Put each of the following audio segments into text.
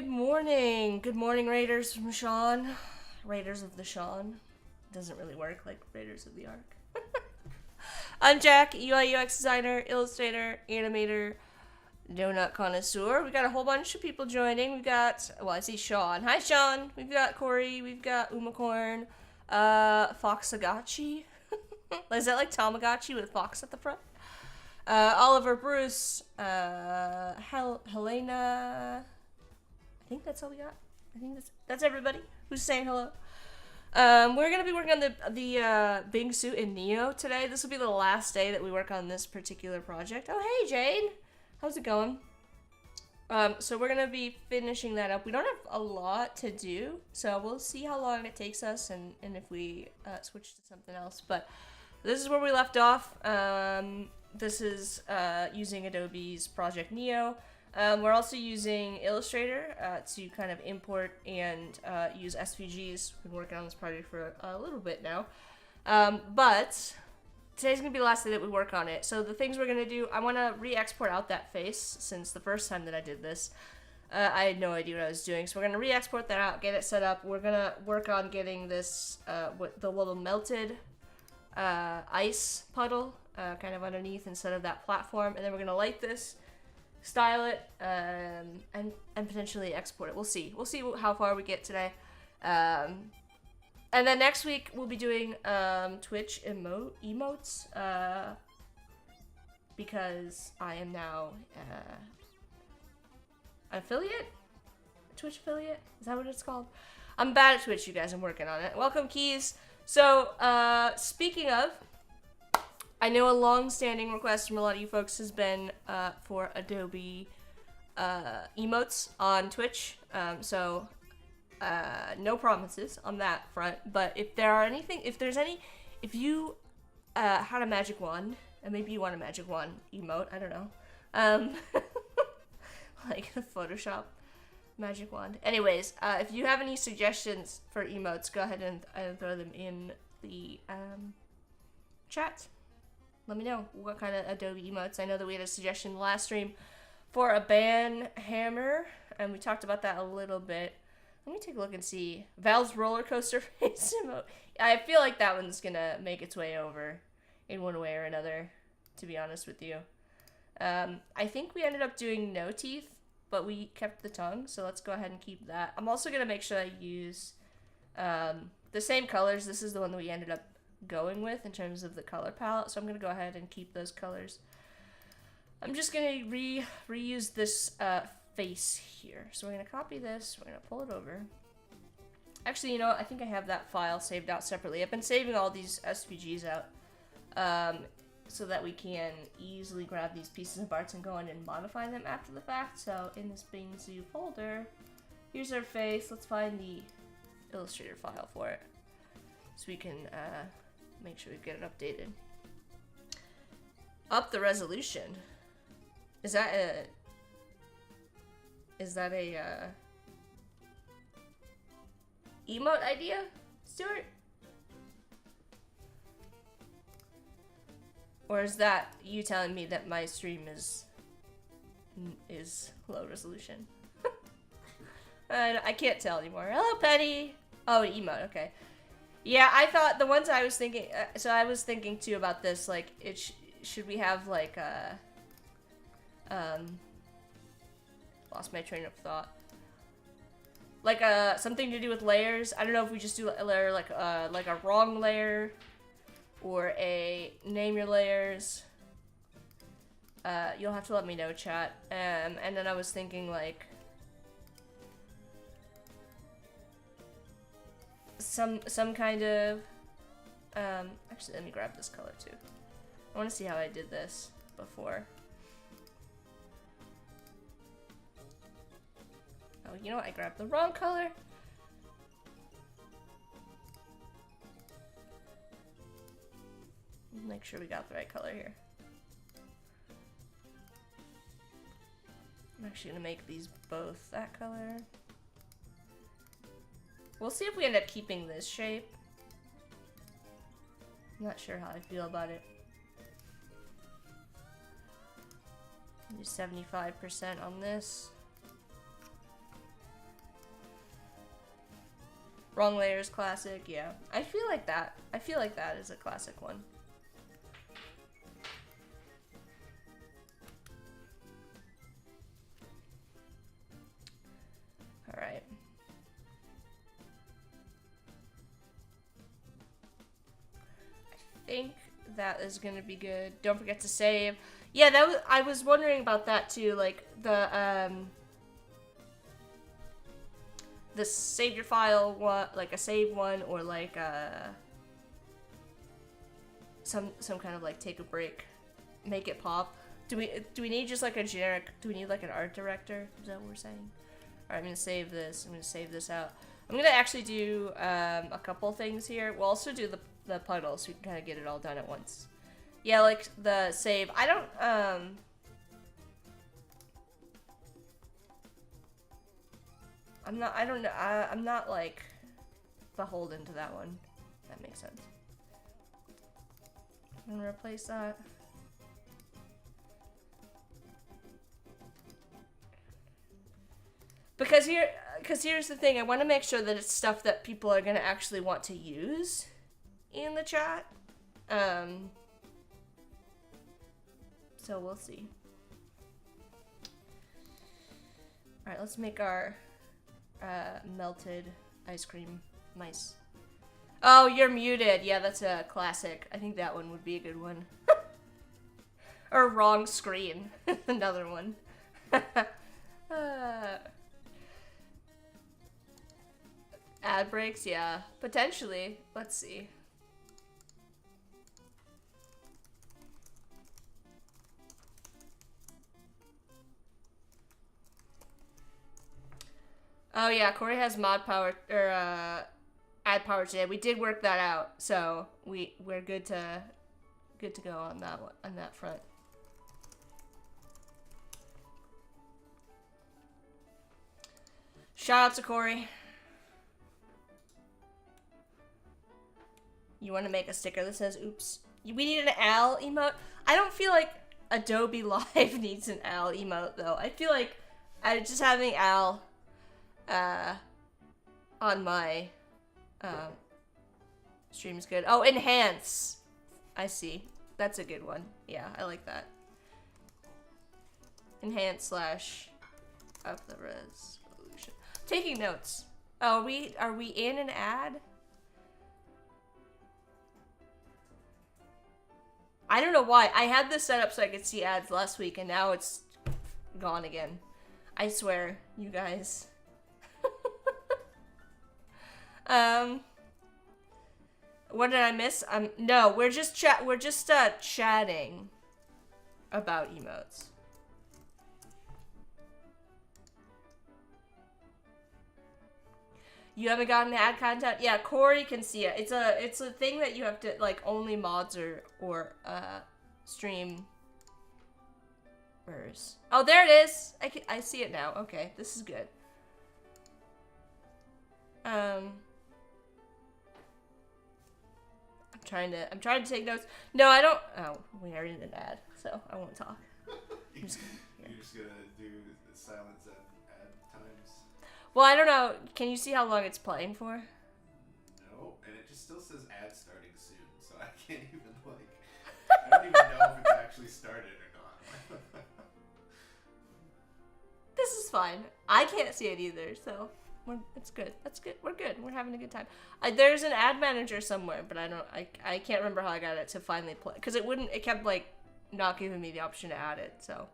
Good morning. Good morning, Raiders from Sean. Raiders of the Sean. Doesn't really work like Raiders of the Ark. I'm Jack, UI UX designer, illustrator, animator, donut connoisseur. We got a whole bunch of people joining. We've got, well, I see Sean. Hi, Sean. We've got Corey. We've got Umacorn. Foxagachi. Is that like Tamagotchi with a fox at the front? Oliver Bruce. Helena. I think that's all we got. I think that's everybody who's saying hello. We're gonna be working on the Bingsu in Neo today. This will be the last day that we work on this particular project. Oh, hey, Jane. How's it going? So we're gonna be finishing that up. We don't have a lot to do, so we'll see how long it takes us and if we switch to something else. But this is where we left off. This is using Adobe's Project Neo. We're also using Illustrator to kind of import and use SVGs. We've been working on this project for a little bit now. But today's going to be the last day that we work on it. So the things we're going to do, I want to re-export out that face since the first time that I did this. I had no idea what I was doing. So we're going to re-export that out, get it set up. We're going to work on getting this, the little melted ice puddle kind of underneath instead of that platform. And then we're going to light this, style it, and potentially export it. We'll see. We'll see how far we get today. And then next week we'll be doing Twitch emotes because I am now an affiliate? A Twitch affiliate? Is that what it's called? I'm bad at Twitch, you guys. I'm working on it. Welcome, Keys. So, speaking of, I know a long-standing request from a lot of you folks has been for Adobe emotes on Twitch. So no promises on that front. But if you had a magic wand, and maybe you want a magic wand emote, I don't know, like a Photoshop magic wand. Anyways, if you have any suggestions for emotes, go ahead and throw them in the chat. Let me know what kind of Adobe emotes. I know that we had a suggestion in the last stream for a ban hammer, and we talked about that a little bit. Let me take a look and see. Val's roller coaster face emote. I feel like that one's gonna make its way over in one way or another, to be honest with you. I think we ended up doing no teeth, but we kept the tongue, so let's go ahead and keep that. I'm also gonna make sure I use the same colors. This is the one that we ended up going with in terms of the color palette, so I'm gonna go ahead and keep those colors. I'm just gonna reuse this face here, so we're gonna copy this, we're gonna pull it over. Actually, you know what? I think I have that file saved out separately. I've been saving all these SVGs out so that we can easily grab these pieces of parts and go in and modify them after the fact. So in this Bingsu folder, here's our face. Let's find the Illustrator file for it so we can make sure we get it updated. Up the resolution. Is that a emote idea, Stuart? Or is that you telling me that my stream is low resolution? I can't tell anymore. Hello, Penny. Oh, an emote. Okay. Yeah, I thought the ones I was thinking, so I was thinking too about this, like, should we have, like, lost my train of thought. Like, something to do with layers. I don't know if we just do a layer, like a wrong layer, or a name your layers. You'll have to let me know, chat. And then I was thinking, like, some kind of actually, let me grab this color too. I want to see how I did this before. Oh, you know what? I grabbed the wrong color. Make sure we got the right color here. I'm actually gonna make these both that color. We'll see if we end up keeping this shape. I'm not sure how I feel about it. Do 75% on this. Wrong layers classic, yeah. I feel like that. I feel like that is a classic one. Alright. I think that is gonna be good. Don't forget to save. Yeah, that was, I was wondering about that too, like the save your file one, like a save one, or like some kind of like take a break, make it pop. Do we need just like a generic? Do we need like an art director? Is that what we're saying? All right, I'm gonna save this. I'm gonna save this out. I'm gonna actually do a couple things here. We'll also do the puddle so we can kind of get it all done at once. Yeah, like the save. I don't I don't know. I'm not like beholden to that one. If that makes sense. I'm gonna replace that. Because here's the thing. I want to make sure that it's stuff that people are gonna actually want to use in the chat. So we'll see. All right, let's make our melted ice cream mice. Oh, you're muted. Yeah, that's a classic. I think that one would be a good one. Or wrong screen. Another one. Ad breaks, yeah. Potentially. Let's see. Oh yeah, Corey has mod power, or ad power today. We did work that out, so we're good to go on that one, on that front. Shout out to Corey. You want to make a sticker that says "Oops"? We need an owl emote. I don't feel like Adobe Live needs an owl emote though. I feel like just having owl on my stream is good. Oh, enhance. I see. That's a good one. Yeah, I like that. Enhance / up the resolution. Taking notes. Oh, are we in an ad? I don't know why. I had this set up so I could see ads last week, and now it's gone again. I swear, you guys. What did I miss? No, we're just chatting about emotes. You haven't gotten the ad content? Yeah, Corey can see it. It's a thing that you have to, like, only mods or streamers. Oh, there it is. I see it now. Okay, this is good. I'm trying to take notes. No, I don't. Oh, we are in an ad, so I won't talk. You're just gonna do the silence ad times. Well, I don't know. Can you see how long it's playing for? No, and it just still says ad starting soon, so I can't even I don't even know if it's actually started or not. This is fine. I can't see it either, so it's good. That's good. We're good. We're having a good time. There's an ad manager somewhere, but I can't remember how I got it to finally play, because it kept like not giving me the option to add it. So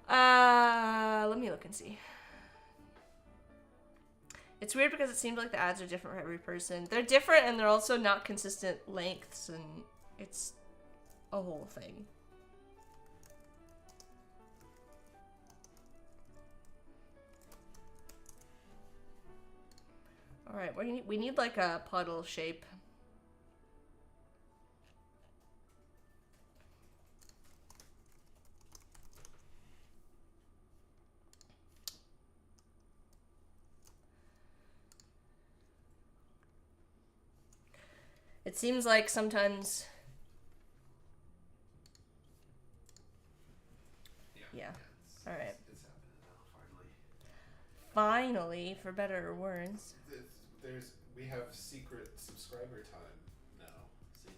let me look and see. It's weird because it seems like the ads are different for every person. They're different, and they're also not consistent lengths, and it's a whole thing. All right, we need like a puddle shape. It seems like sometimes. Yeah. All right. It's happening now, finally. finally, for better or worse. We have secret subscriber time now. See?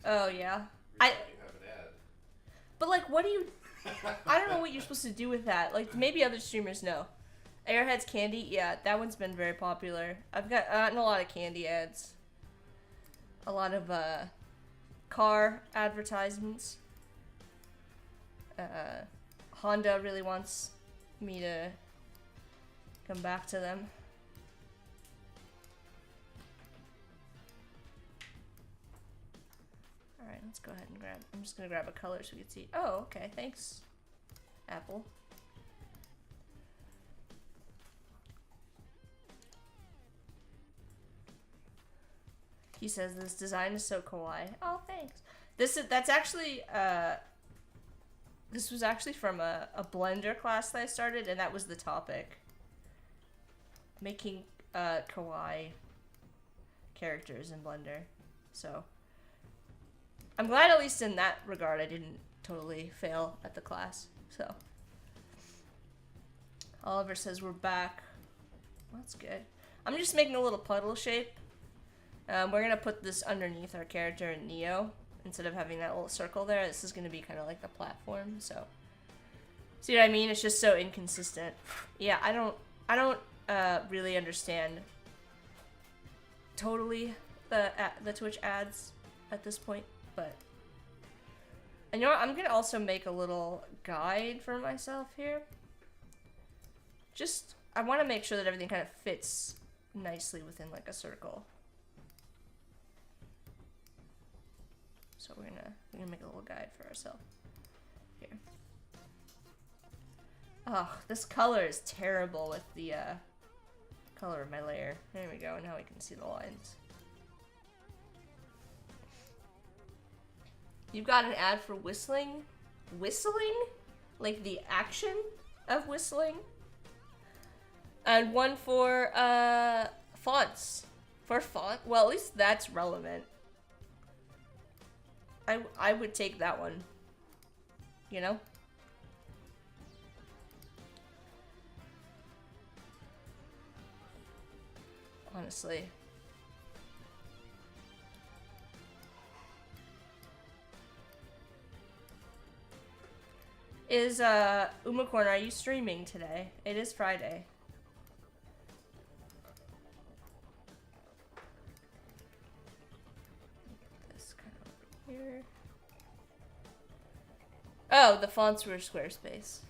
Every Oh, time yeah. every time you have an ad. But, like, what do you... I don't know what you're supposed to do with that. Like, maybe other streamers know. Airhead's Candy? Yeah, that one's been very popular. I've gotten a lot of candy ads. A lot of, car advertisements. Honda really wants me to come back to them. Alright, let's go ahead and grab... I'm just gonna grab a color so we can see... Oh, okay, thanks, Apple. He says this design is so kawaii. Oh, thanks. That's actually this was actually from a Blender class that I started, and that was the topic. Making kawaii characters in Blender. So I'm glad at least in that regard I didn't totally fail at the class. So Oliver says we're back. Well, that's good. I'm just making a little puddle shape. We're gonna put this underneath our character in Neo instead of having that little circle there. This is gonna be kind of like the platform. So, see what I mean? It's just so inconsistent. Yeah, I don't really understand totally the Twitch ads at this point, but and you know what? I'm gonna also make a little guide for myself here. Just I want to make sure that everything kind of fits nicely within like a circle. So we're gonna make a little guide for ourselves here. Oh, this color is terrible with the color of my layer. There we go. Now we can see the lines. You've got an ad for whistling? Whistling? Like the action of whistling? And one for fonts. For font? Well, at least that's relevant. I would take that one. You know? Honestly. Is Umacorn, are you streaming today? It is Friday. This kind of over here. Oh, the fonts were Squarespace.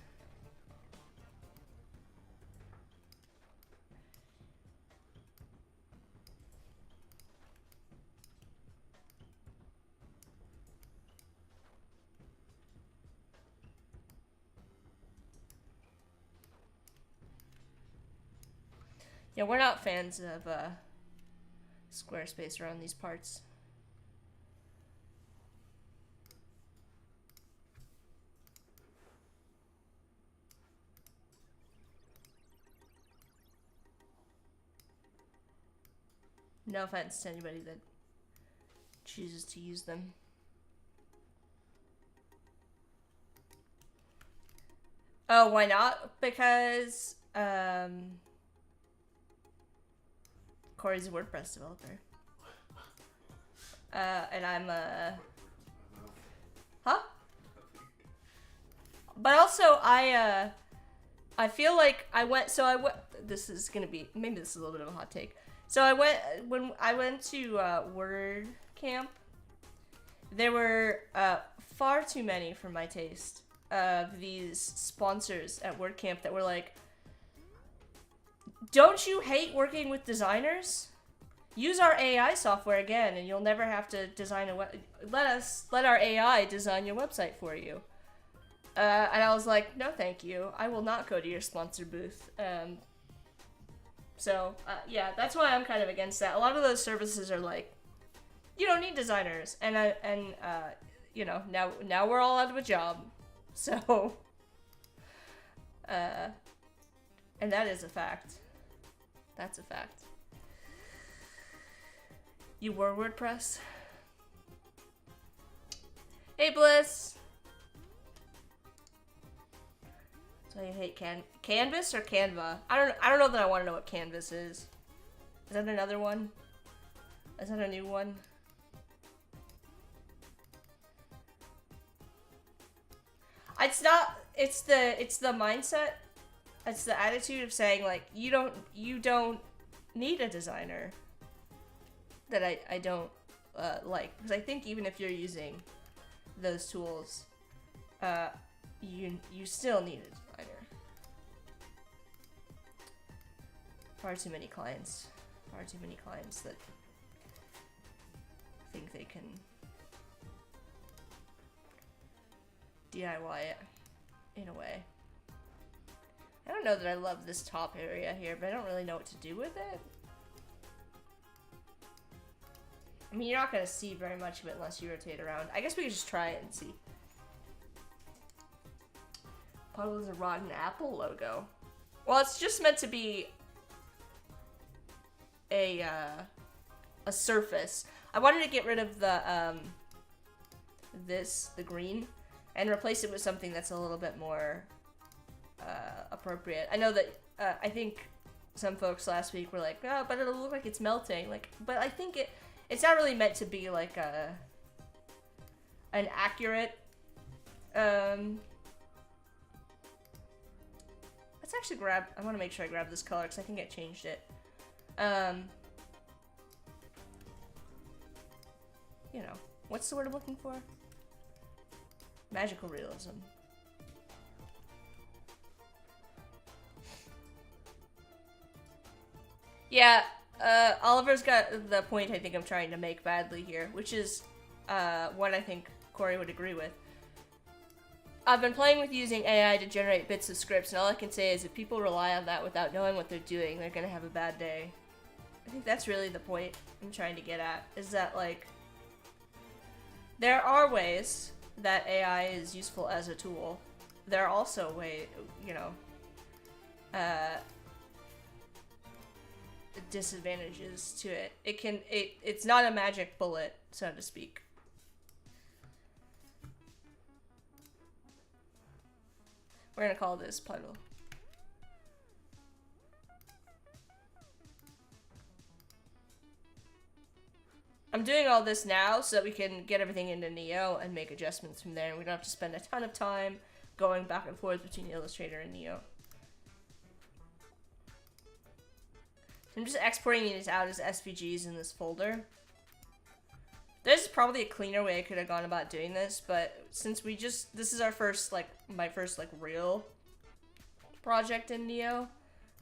Yeah, we're not fans of Squarespace around these parts. No offense to anybody that chooses to use them. Oh, why not? Because Corey's a WordPress developer. And I'm huh? But also I feel like this is gonna be, maybe this is a little bit of a hot take. So when I went to WordCamp, there were far too many for my taste of these sponsors at WordCamp that were like, don't you hate working with designers? Use our AI software again and you'll never have to design let our AI design your website for you. And I was like, no thank you. I will not go to your sponsor booth. So, yeah, that's why I'm kind of against that. A lot of those services are like, you don't need designers. And you know, now we're all out of a job. So, and that is a fact. That's a fact. You were WordPress? Hey, Bliss! So you hate Canvas or Canva? I don't know that I want to know what Canvas is. Is that another one? Is that a new one? It's not. It's the mindset. It's the attitude of saying like you don't need a designer. That I don't like, because I think even if you're using those tools, you still need a designer. Far too many clients that think they can DIY it in a way. I don't know that I love this top area here, but I don't really know what to do with it. I mean, you're not going to see very much of it unless you rotate around. I guess we could just try it and see. Puddle is a rotten apple logo. Well, it's just meant to be a surface. I wanted to get rid of the the green, and replace it with something that's a little bit more appropriate. I know that I think some folks last week were like, oh, but it'll look like it's melting. Like, but I think it's not really meant to be like an accurate. Let's actually grab. I want to make sure I grab this color because I think I changed it. You know, what's the word I'm looking for? Magical realism. Yeah, Oliver's got the point I think I'm trying to make badly here, which is what I think Corey would agree with. I've been playing with using AI to generate bits of scripts, and all I can say is if people rely on that without knowing what they're doing, they're gonna have a bad day. I think that's really the point I'm trying to get at, is that, like, there are ways that AI is useful as a tool. There are also ways, you know, disadvantages to it. It's not a magic bullet, so to speak. We're gonna call this puddle. I'm doing all this now so that we can get everything into Neo and make adjustments from there, and we don't have to spend a ton of time going back and forth between Illustrator and Neo. I'm just exporting these out as SVGs in this folder. There's probably a cleaner way I could have gone about doing this, but since this is our first, like, my first, like, real project in Neo,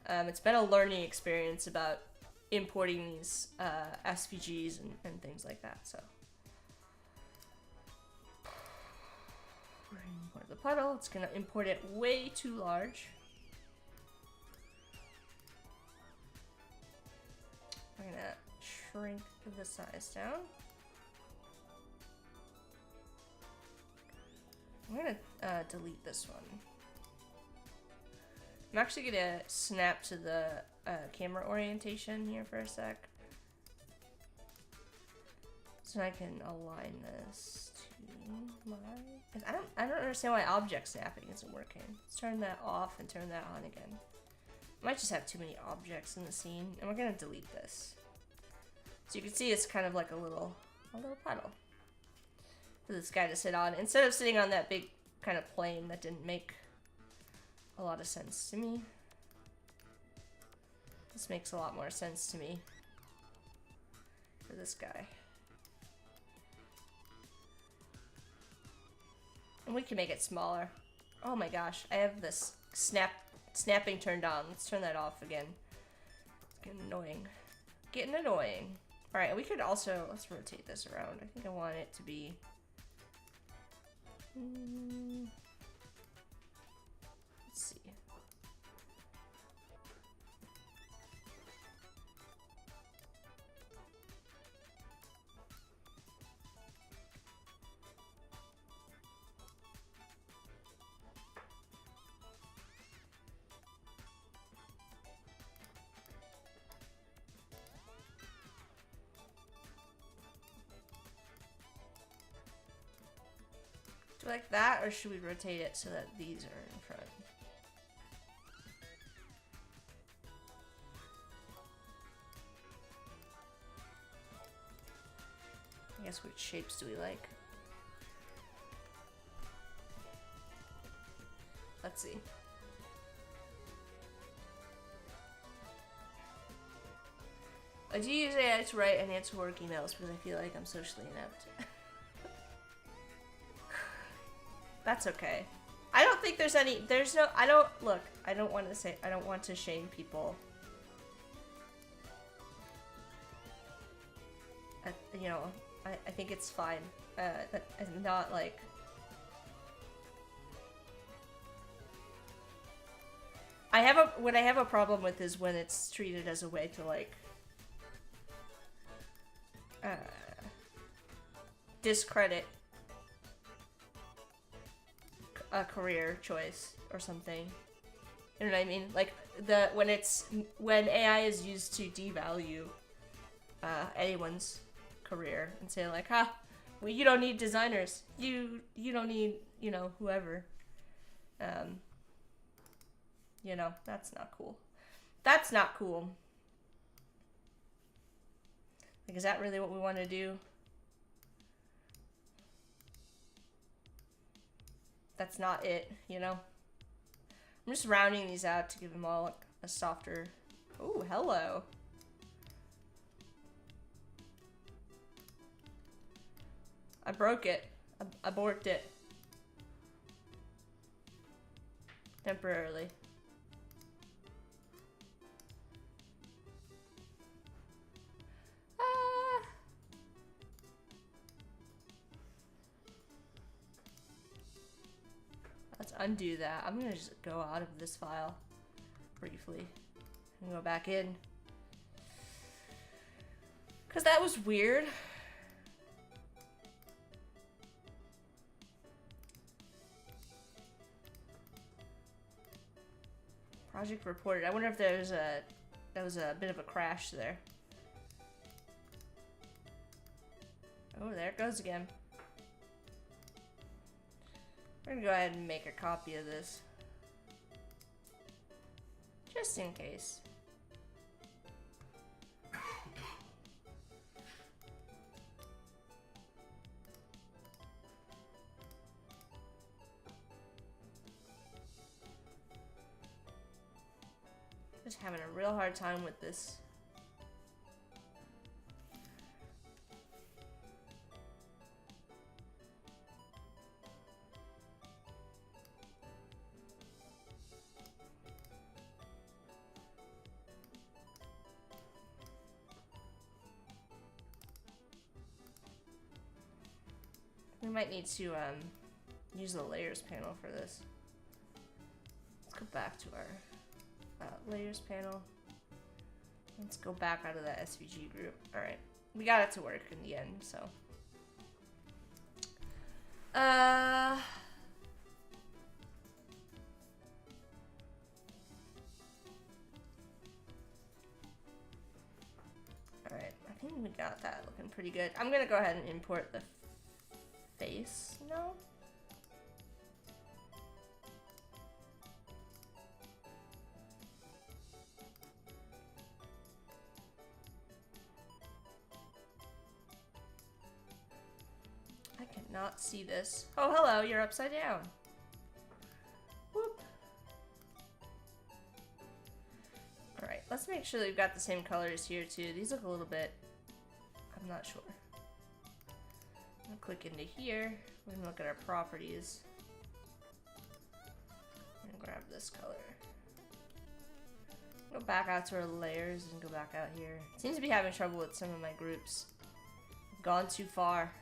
it's been a learning experience about importing these SVGs and things like that, so. We're gonna import the puddle. It's gonna import it way too large. I'm gonna shrink the size down. I'm gonna delete this one. I'm actually gonna snap to the camera orientation here for a sec, so I can align this to my. I don't understand why object snapping isn't working. Let's turn that off and turn that on again. Might just have too many objects in the scene, and we're gonna delete this. So you can see it's kind of like a little puddle for this guy to sit on, instead of sitting on that big kind of plane that didn't make a lot of sense to me. This makes a lot more sense to me for this guy. And we can make it smaller. Oh my gosh, I have this snapping turned on. Let's turn that off again. It's getting annoying. Getting annoying. Alright, we could also, let's rotate this around. I think I want it to be... let's see. Do you like that, or should we rotate it so that these are in front? I guess which shapes do we like? Let's see. I do use AI to write and answer work emails because I feel like I'm socially inept. That's okay. I don't think there's any, I don't want to shame people. You know, I think it's fine. I'm not like... what I have a problem with is when it's treated as a way to like discredit a career choice or something. You know what I mean? Like when AI is used to devalue anyone's career and say like, well, you don't need designers. You don't need, you know, whoever. You know, that's not cool. That's not cool. Like, is that really what we want to do? That's not it, you know? I'm just rounding these out to give them all a softer... Ooh, hello. I broke it. I borked it. Temporarily. Let's undo that. I'm gonna just go out of this file briefly and go back in. Cause that was weird. Project reported. I wonder if that was a bit of a crash there. Oh, there it goes again. We're gonna go ahead and make a copy of this. Just in case. Just having a real hard time with this. We might need to use the layers panel for this. Let's go back to our layers panel. Let's go back out of that SVG group. Alright, we got it to work in the end, so. Alright, I think we got that looking pretty good. I'm gonna go ahead and import the face now. I cannot see this. Oh, hello, you're upside down. Whoop. Alright, let's make sure that we've got the same colors here too. These look a little bit... I'm not sure. I'm gonna click into here. We're gonna look at our properties. I'm gonna grab this color. Go back out to our layers and go back out here. Seems to be having trouble with some of my groups. Gone too far.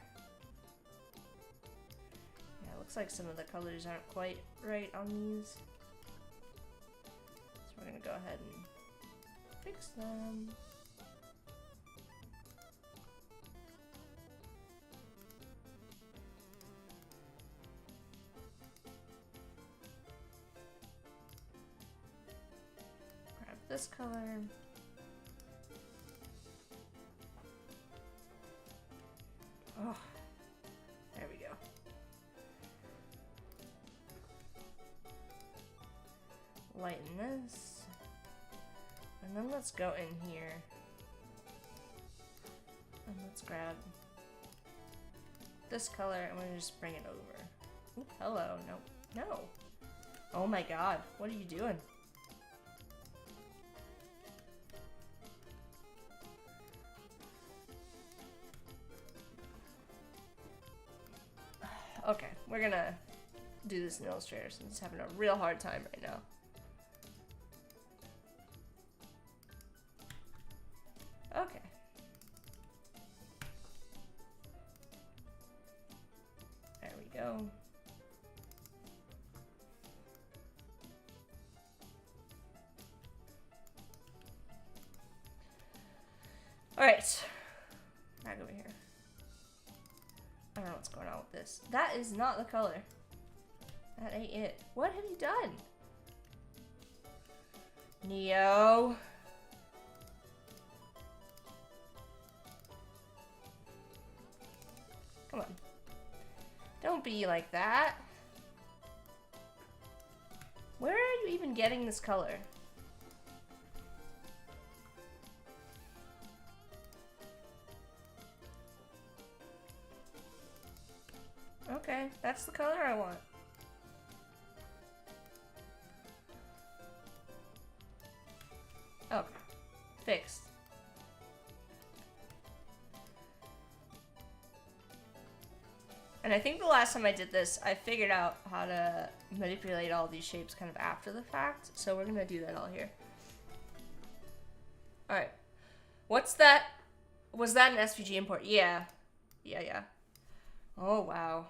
Yeah, it looks like some of the colors aren't quite right on these. So we're gonna go ahead and fix them. This color. Oh, there we go. Lighten this. And then let's go in here. And let's grab this color, I'm gonna just bring it over. Ooh, hello, no, no. Oh my god, what are you doing? Okay, we're gonna do this in Illustrator since it's having a real hard time right now. Okay. There we go. Alright. Back over here. I don't know what's going on with this. That is not the color. That ain't it. What have you done? Neo. Come on. Don't be like that. Where are you even getting this color? Okay, that's the color I want. Okay, fixed. And I think the last time I did this, I figured out how to manipulate all these shapes kind of after the fact. So we're gonna do that all here. All right, what's that? Was that an SVG import? Yeah, yeah. Oh, wow.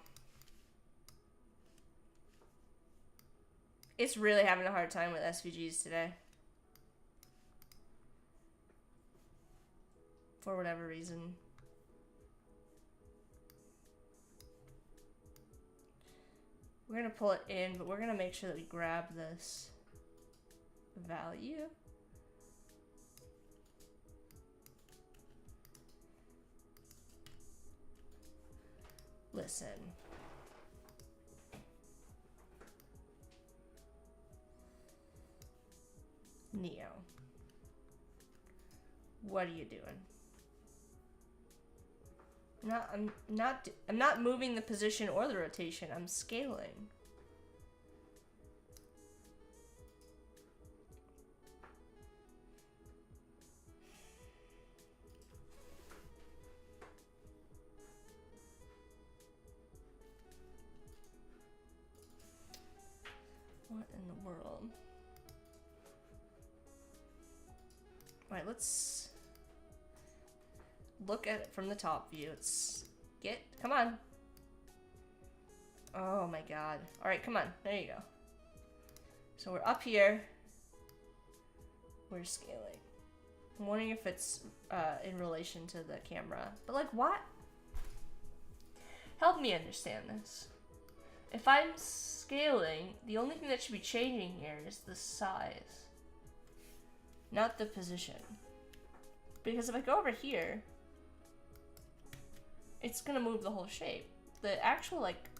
It's really having a hard time with SVGs today. For whatever reason. We're gonna pull it in, but we're gonna make sure that we grab this value. Listen. Neo. What are you doing? I'm not moving the position or the rotation. I'm scaling. What in the world? Alright, let's look at it from the top view. Come on. Oh my god. Alright, come on. There you go. So we're up here. We're scaling. I'm wondering if it's in relation to the camera. But like, what? Help me understand this. If I'm scaling, the only thing that should be changing here is the size. Not the position. Because if I go over here, it's gonna move the whole shape. The actual, like...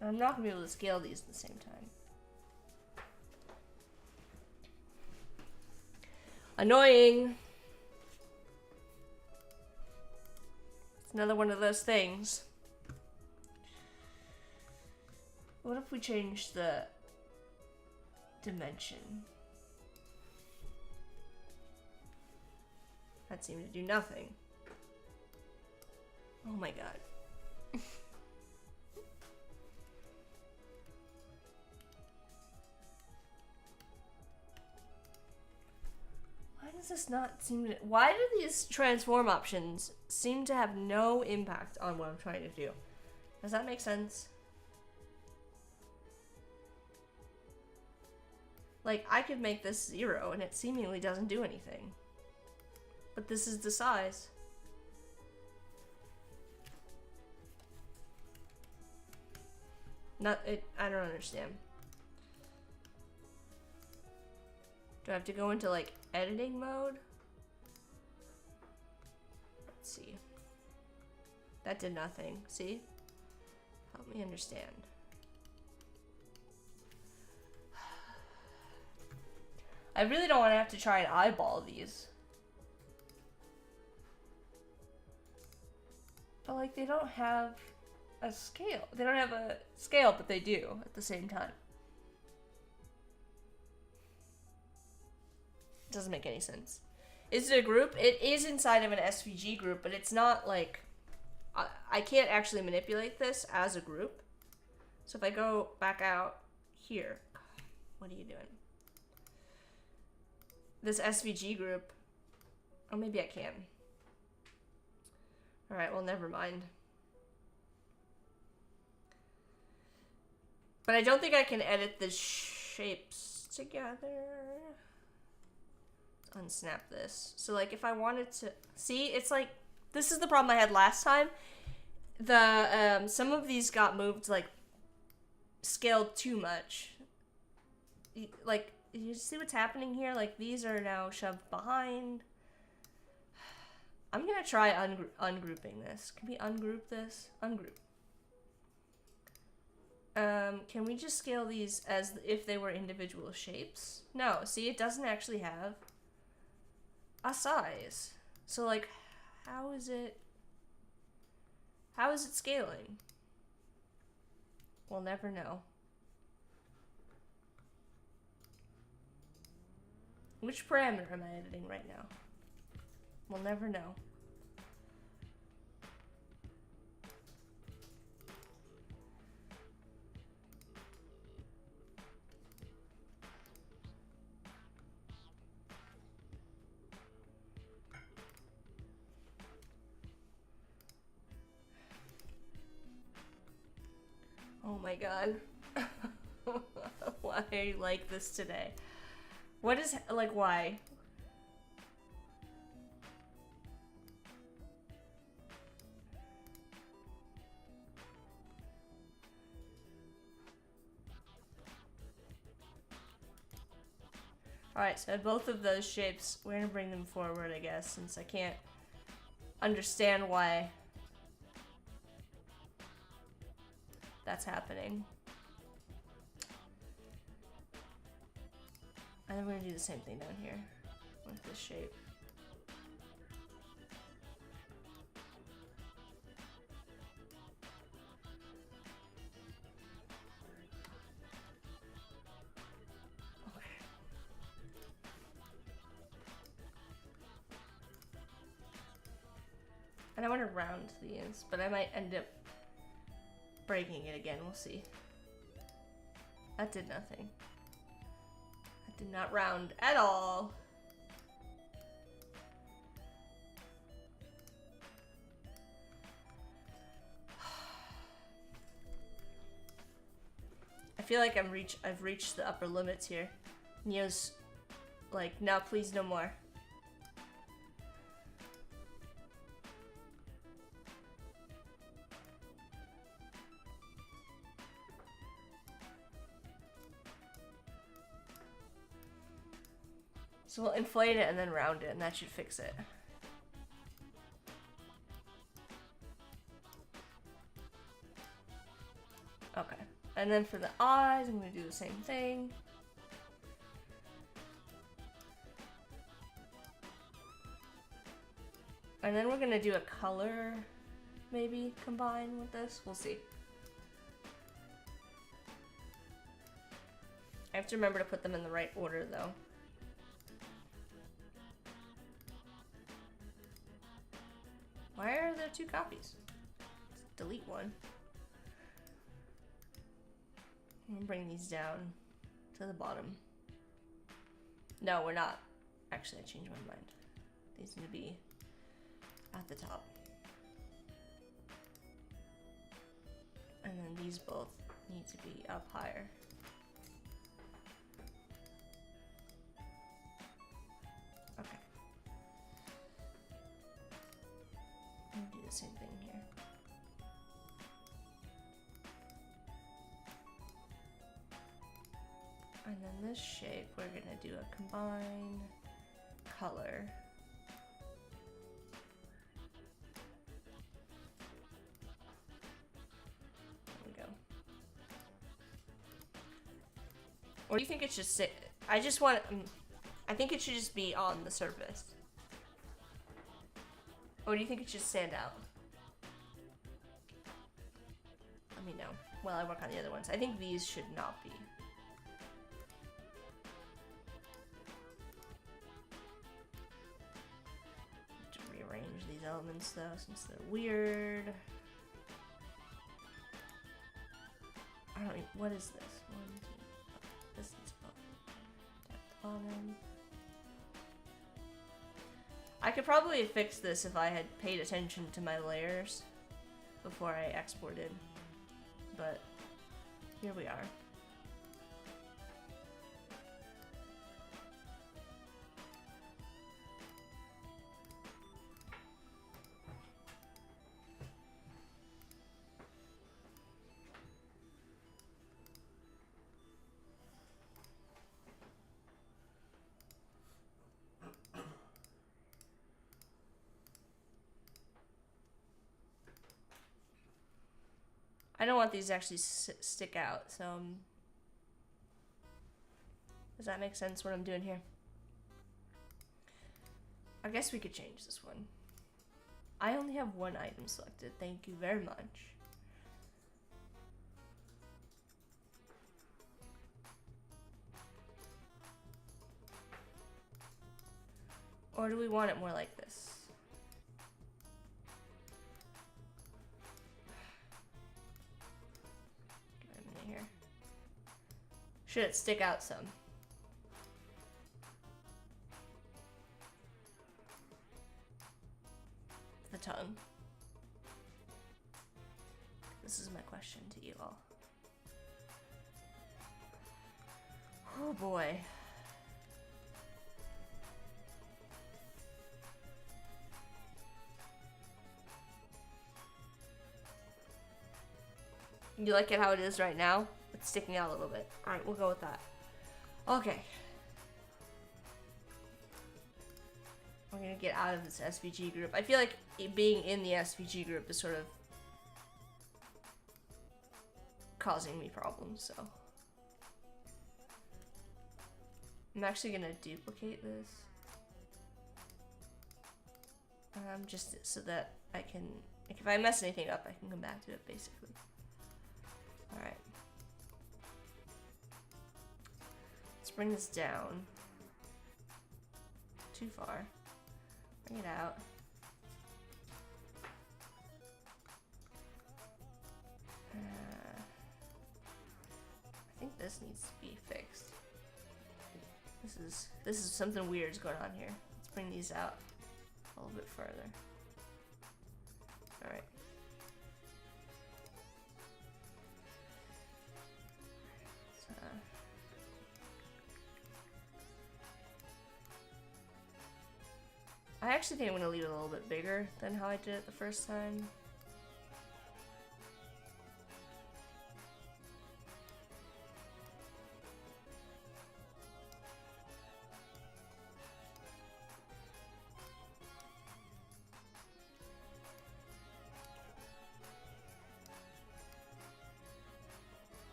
I'm not gonna be able to scale these at the same time. Annoying! It's another one of those things. What if we change the dimension? That seemed to do nothing. Oh my god. Why does this not seem to... Why do these transform options seem to have no impact on what I'm trying to do? Does that make sense? Like, I could make this 0 and it seemingly doesn't do anything. But this is the size. I don't understand. Do I have to go into like editing mode? Let's see. That did nothing. See? Help me understand. I really don't want to have to try and eyeball these. But like they don't have a scale. They don't have a scale, but they do at the same time. Doesn't make any sense. Is it a group? It is inside of an SVG group, but it's not like... I can't actually manipulate this as a group. So if I go back out here... What are you doing? This SVG group... Oh, maybe I can. Alright, well, never mind. But I don't think I can edit the shapes together. Unsnap this. So like if I wanted to see, it's like this is the problem I had last time. The some of these got moved like scaled too much. Like you see what's happening here? Like these are now shoved behind. I'm gonna try ungrouping this. Can we ungroup this? Ungroup. Can we just scale these as if they were individual shapes? No, see, it doesn't actually have a size. So like, how is it scaling? We'll never know. Which parameter am I editing right now? We'll never know. Oh my god. Why are you like this today? What is, like, why? Alright, so both of those shapes, we're gonna bring them forward, I guess, since I can't understand why that's happening. And then we're gonna do the same thing down here with this shape. Okay. And I want to round these, but I might end up breaking it again. We'll see. That did nothing. That did not round at all. I feel like I've reached the upper limits here. Neo's like, no, please, no more. So we'll inflate it and then round it, and that should fix it. Okay. And then for the eyes, I'm going to do the same thing. And then we're going to do a color, maybe, combine with this. We'll see. I have to remember to put them in the right order, though. Why are there two copies? Let's delete one. I'm gonna bring these down to the bottom. No, we're not. Actually, I changed my mind. These need to be at the top. And then these both need to be up higher. Okay. I'm gonna do the same thing here. And then this shape, we're gonna do a combine color. There we go. Or do you think it should sit? I just want, I think it should just be on the surface. Or do you think it should stand out? while I work on the other ones. I think these should not be. To rearrange these elements though, since they're weird. I don't even, what is this? 1, 2, this is bottom. I could probably fix this if I had paid attention to my layers before I exported, but here we are. I don't want these to actually stick out, so does that make sense what I'm doing here? I guess we could change this one. I only have one item selected, thank you very much. Or do we want it more like this? Here. Should it stick out some? The tongue. This is my question to you all. Oh boy. You like it how it is right now? It's sticking out a little bit. Alright, we'll go with that. Okay. We're gonna get out of this SVG group. I feel like being in the SVG group is sort of causing me problems, so. I'm actually gonna duplicate this. Just so that I can, like, if I mess anything up, I can come back to it, basically. Alright. Let's bring this down. Too far. Bring it out. I think this needs to be fixed. This is something weird's going on here. Let's bring these out a little bit further. Alright. I actually think I'm going to leave it a little bit bigger than how I did it the first time.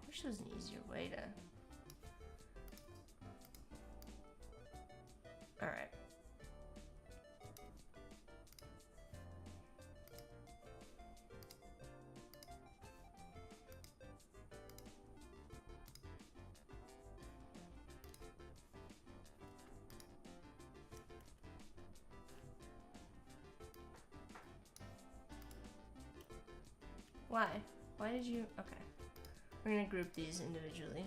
I wish there was an easier way to... Alright. Why? Why did you... Okay. We're gonna group these individually.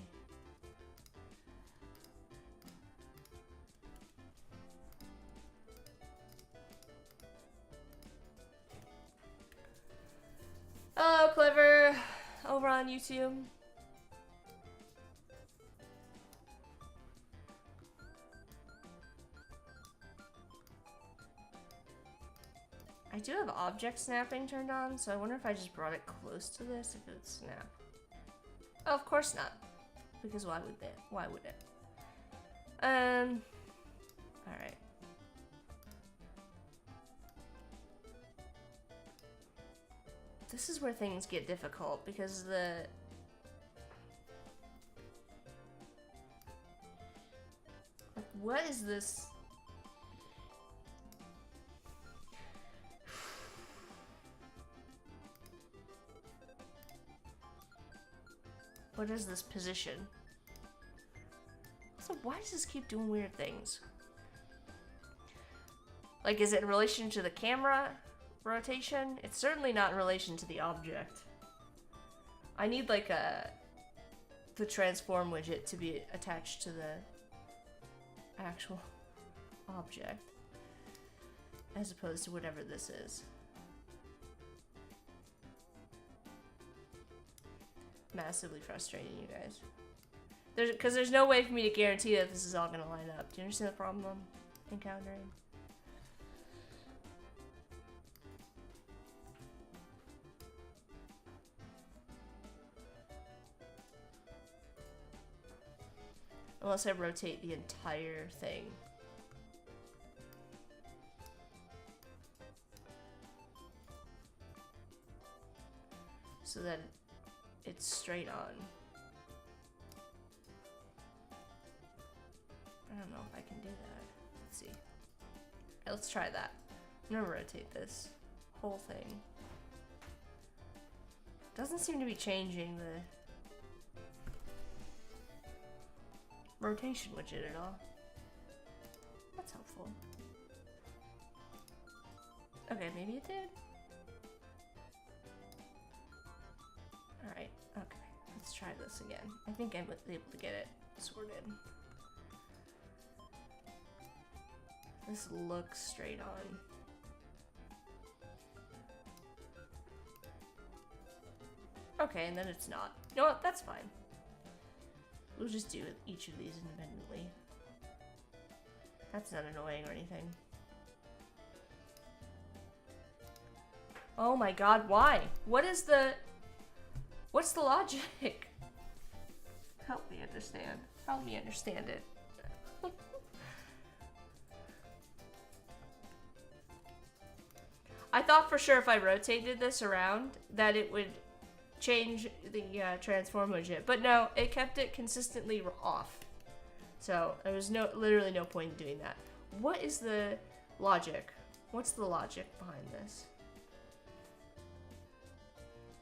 Clever over on YouTube. I do have object snapping turned on, so I wonder if I just brought it close to this, if it would snap. Oh, of course not. Because why would it? Why would it? Alright. This is where things get difficult, because like, what is this? What is this position? So why does this keep doing weird things? Like, is it in relation to the camera rotation? It's certainly not in relation to the object. I need like the transform widget to be attached to the actual object, as opposed to whatever this is. Massively frustrating, you guys. Because there's no way for me to guarantee that this is all gonna line up. Do you understand the problem I'm encountering? Unless I rotate the entire thing. So that it's straight on. I don't know if I can do that. Let's see. Let's try that. I'm gonna rotate this whole thing. Doesn't seem to be changing the rotation widget at all. That's helpful. Okay, maybe it did. Alright, okay. Let's try this again. I think I'm able to get it sorted. This looks straight on. Okay, and then it's not. You know what? That's fine. We'll just do each of these independently. That's not annoying or anything. Oh my god, why? What's the logic? Help me understand. Help me understand it. I thought for sure if I rotated this around that it would change the transform widget, but no, it kept it consistently off. So there was literally no point in doing that. What is the logic? What's the logic behind this?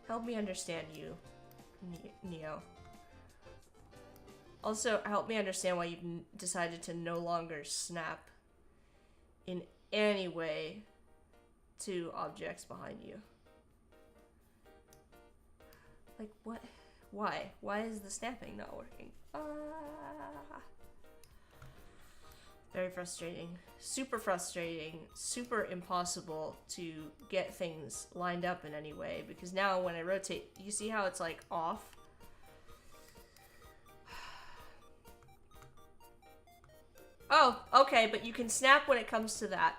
Help me understand you, Neo. Also, help me understand why you've decided to no longer snap in any way to objects behind you. Like, what? Why? Why is the snapping not working? Very frustrating. Super frustrating. Super impossible to get things lined up in any way, because now when I rotate, you see how it's like off? Oh, okay, but you can snap when it comes to that.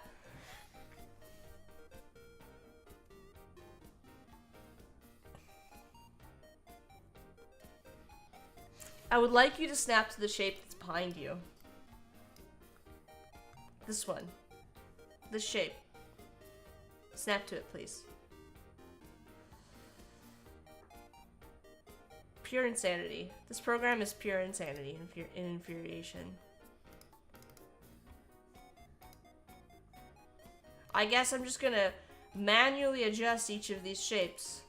I would like you to snap to the shape that's behind you. This one. This shape. Snap to it, please. Pure insanity. This program is pure insanity and infuriation. I guess I'm just gonna manually adjust each of these shapes.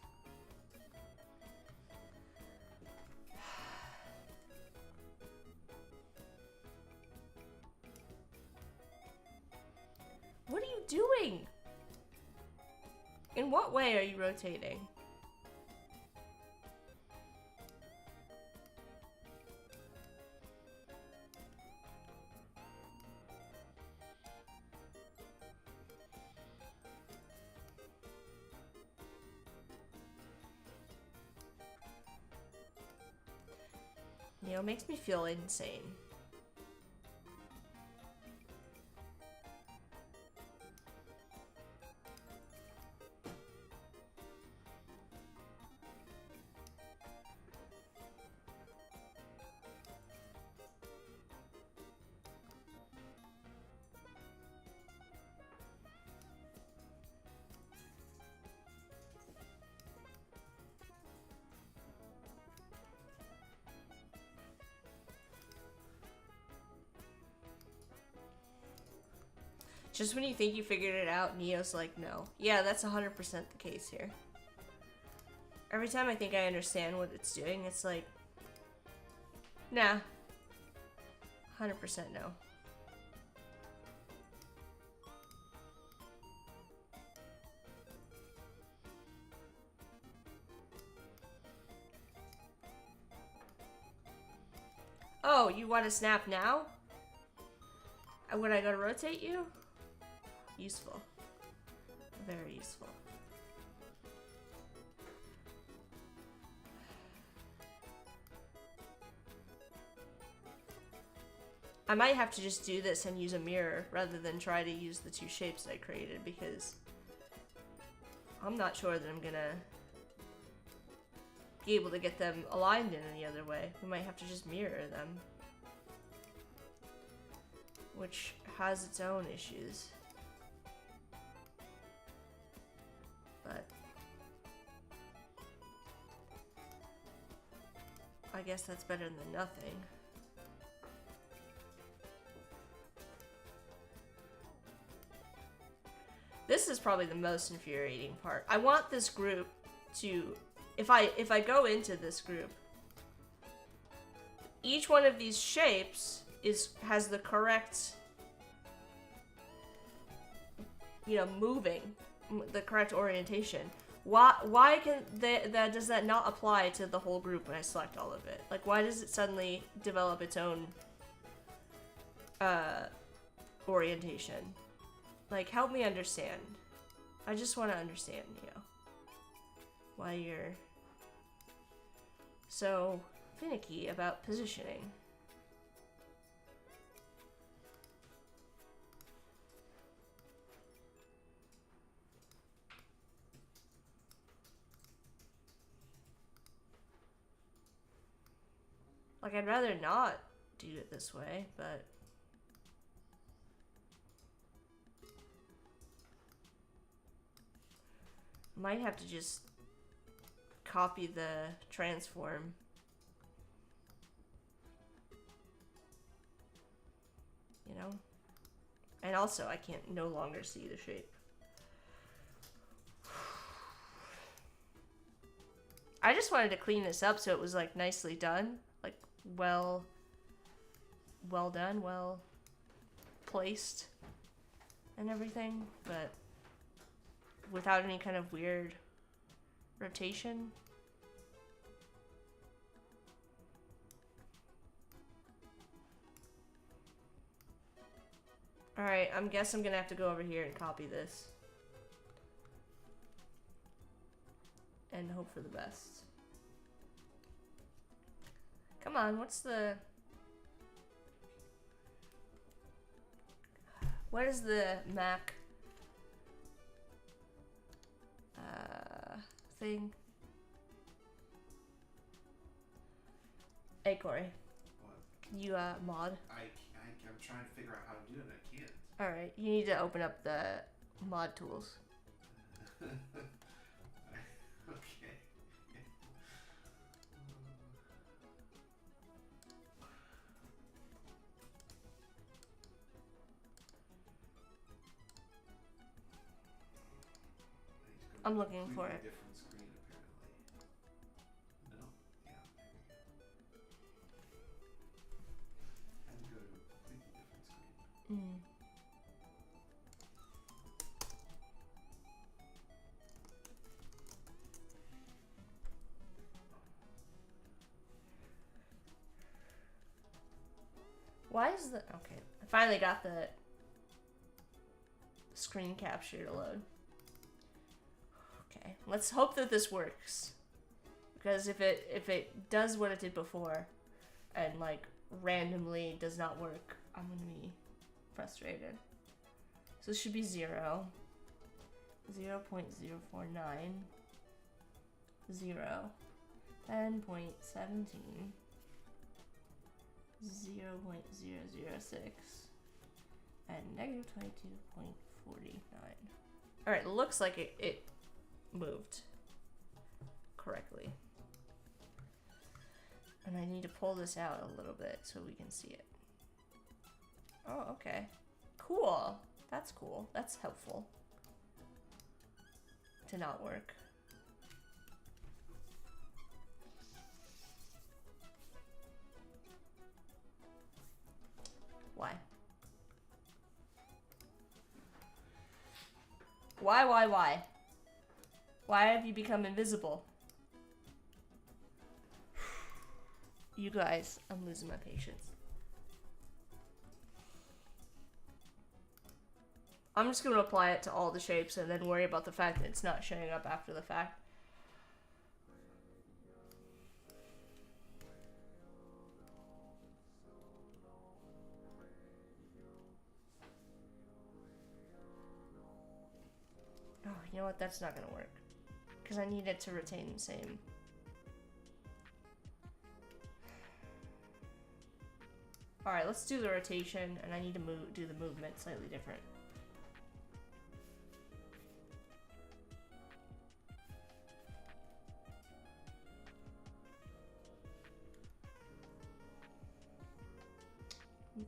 What are you doing? In what way are you rotating? You know, it makes me feel insane. Just when you think you figured it out, Neo's like, no. Yeah, that's 100% the case here. Every time I think I understand what it's doing, it's like, nah. 100% no. Oh, you want to snap now? Would I go to rotate you? Useful. Very useful. I might have to just do this and use a mirror rather than try to use the two shapes I created, because I'm not sure that I'm gonna be able to get them aligned in any other way. We might have to just mirror them, which has its own issues. But I guess that's better than nothing. This is probably the most infuriating part. I want this group to, if I go into this group, each one of these shapes has the correct, you know, moving, the correct orientation. Why does that not apply to the whole group when I select all of it? Like, why does it suddenly develop its own orientation? Like, help me understand. I just want to understand, you know, why you're so finicky about positioning. Like, I'd rather not do it this way, but might have to just copy the transform. You know? And also, I can't no longer see the shape. I just wanted to clean this up so it was, like, nicely done. Like, well done, well placed and everything, but without any kind of weird rotation. Alright, I guess I'm gonna have to go over here and copy this. And hope for the best. Come on, what is the Mac thing? Hey Corey. What? Can you mod? I'm trying to figure out how to do it and I can't. Alright, you need to open up the mod tools. Okay. I'm looking for it. Different screen apparently. No. Yeah. Had to go to a completely different screen. Why is the... Okay, I finally got the screen capture to load. Okay, let's hope that this works. Because if it does what it did before, and like randomly does not work, I'm gonna be frustrated. So this should be 0. 0.049. 0. 10.17. 0.006. And negative 22.49. Alright, looks like it moved correctly. And I need to pull this out a little bit so we can see it. Oh, okay. Cool. That's cool. That's helpful. To not work. Why? Why? Why have you become invisible? You guys, I'm losing my patience. I'm just going to apply it to all the shapes and then worry about the fact that it's not showing up after the fact. Oh, you know what? That's not going to work. Because I need it to retain the same. Alright, let's do the rotation, and I need to do the movement slightly different.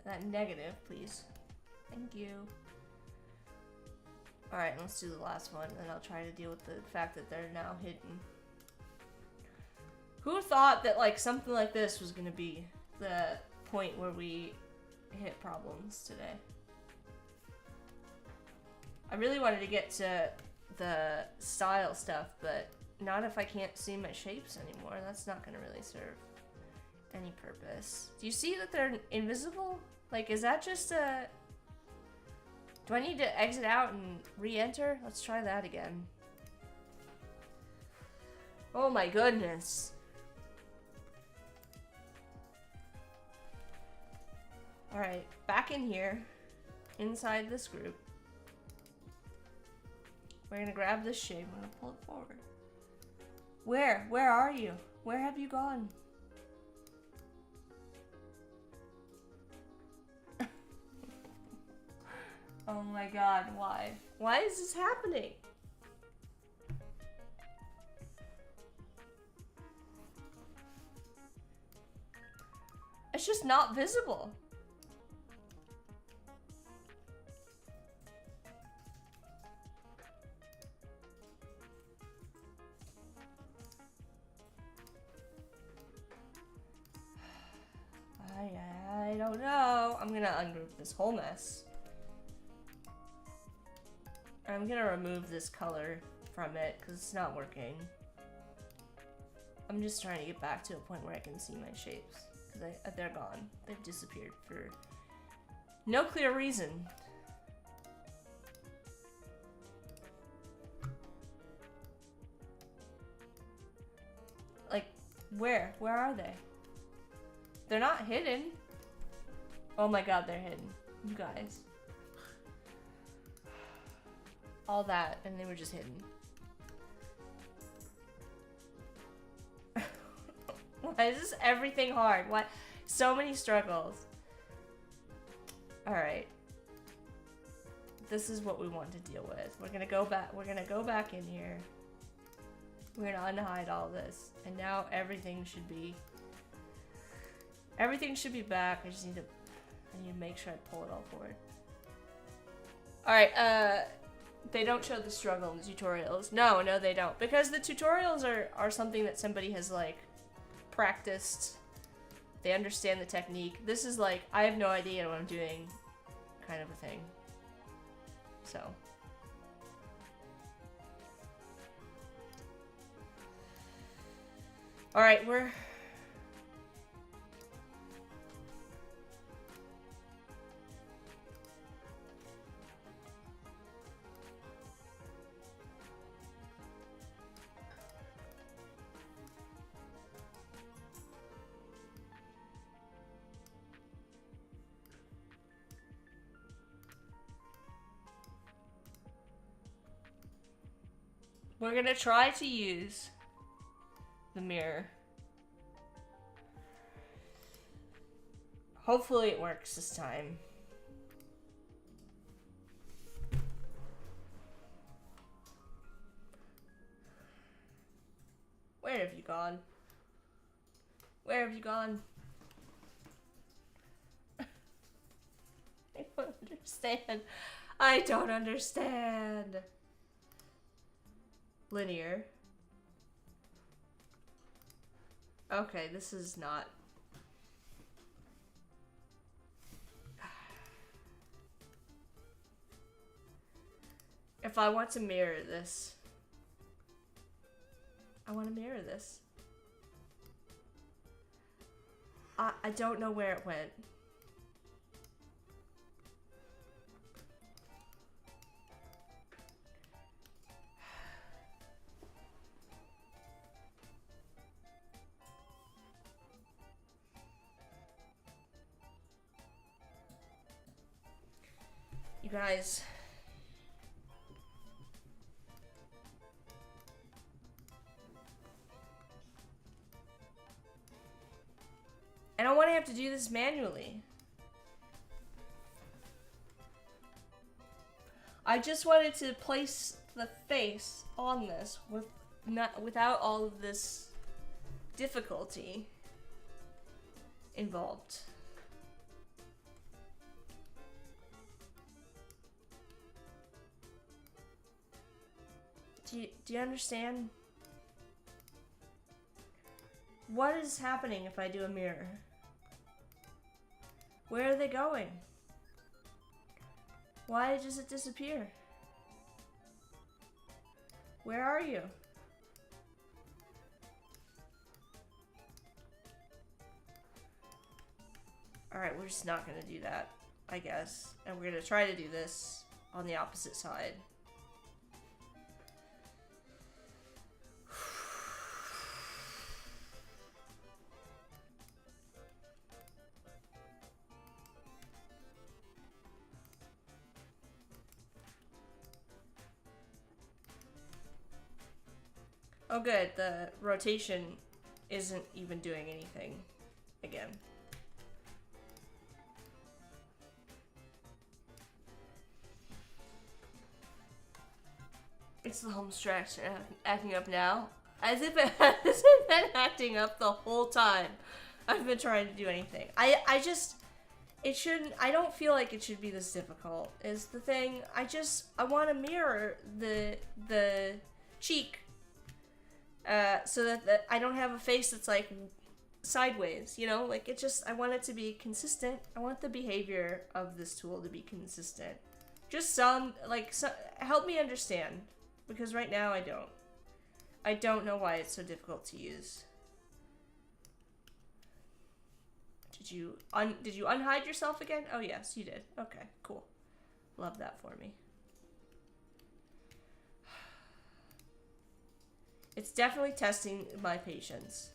That negative, please. Thank you. Alright, let's do the last one, and then I'll try to deal with the fact that they're now hidden. Who thought that like something like this was gonna be the point where we hit problems today? I really wanted to get to the style stuff, but not if I can't see my shapes anymore. That's not gonna really serve any purpose. Do you see that they're invisible? Like, is that just a... Do I need to exit out and re-enter? Let's try that again. Oh my goodness. Alright, back in here, inside this group. We're gonna grab this shape, we're gonna pull it forward. Where? Where are you? Where have you gone? Oh my god, why? Why is this happening? It's just not visible. I don't know. I'm gonna ungroup this whole mess. I'm gonna remove this color from it because it's not working. I'm just trying to get back to a point where I can see my shapes because they're gone. They've disappeared for no clear reason. Like, where? Where are they? They're not hidden. Oh my god, they're hidden. You guys. All that, and they were just hidden. Why is this everything hard? Why? So many struggles. Alright. This is what we want to deal with. We're gonna go back in here. We're gonna unhide all this. And now everything should be back. I need to make sure I pull it all forward. Alright, they don't show the struggle in the tutorials. No, they don't. Because the tutorials are something that somebody has, like, practiced. They understand the technique. This is like, I have no idea what I'm doing kind of a thing. So. Alright, we're... We're gonna try to use the mirror. Hopefully it works this time. Where have you gone? Where have you gone? I don't understand. I don't understand. Linear. Okay, this is not. If I want to mirror this, I want to mirror this. I don't know where it went. You guys. I don't want to have to do this manually. I just wanted to place the face on this without all of this difficulty involved. Do you understand? What is happening if I do a mirror? Where are they going? Why does it disappear? Where are you? Alright, we're just not gonna do that, I guess. And we're gonna try to do this on the opposite side. Oh good, the rotation isn't even doing anything again. It's the home stretch acting up now. As if it hasn't been acting up the whole time I've been trying to do anything. I don't feel like it should be this difficult, is the thing. I want to mirror the cheek so that I don't have a face that's like sideways, you know? Like I want it to be consistent. I want the behavior of this tool to be consistent. Just help me understand, because right now I don't. I don't know why it's so difficult to use. Did you unhide yourself again? Oh yes, you did. Okay, cool. Love that for me. It's definitely testing my patience.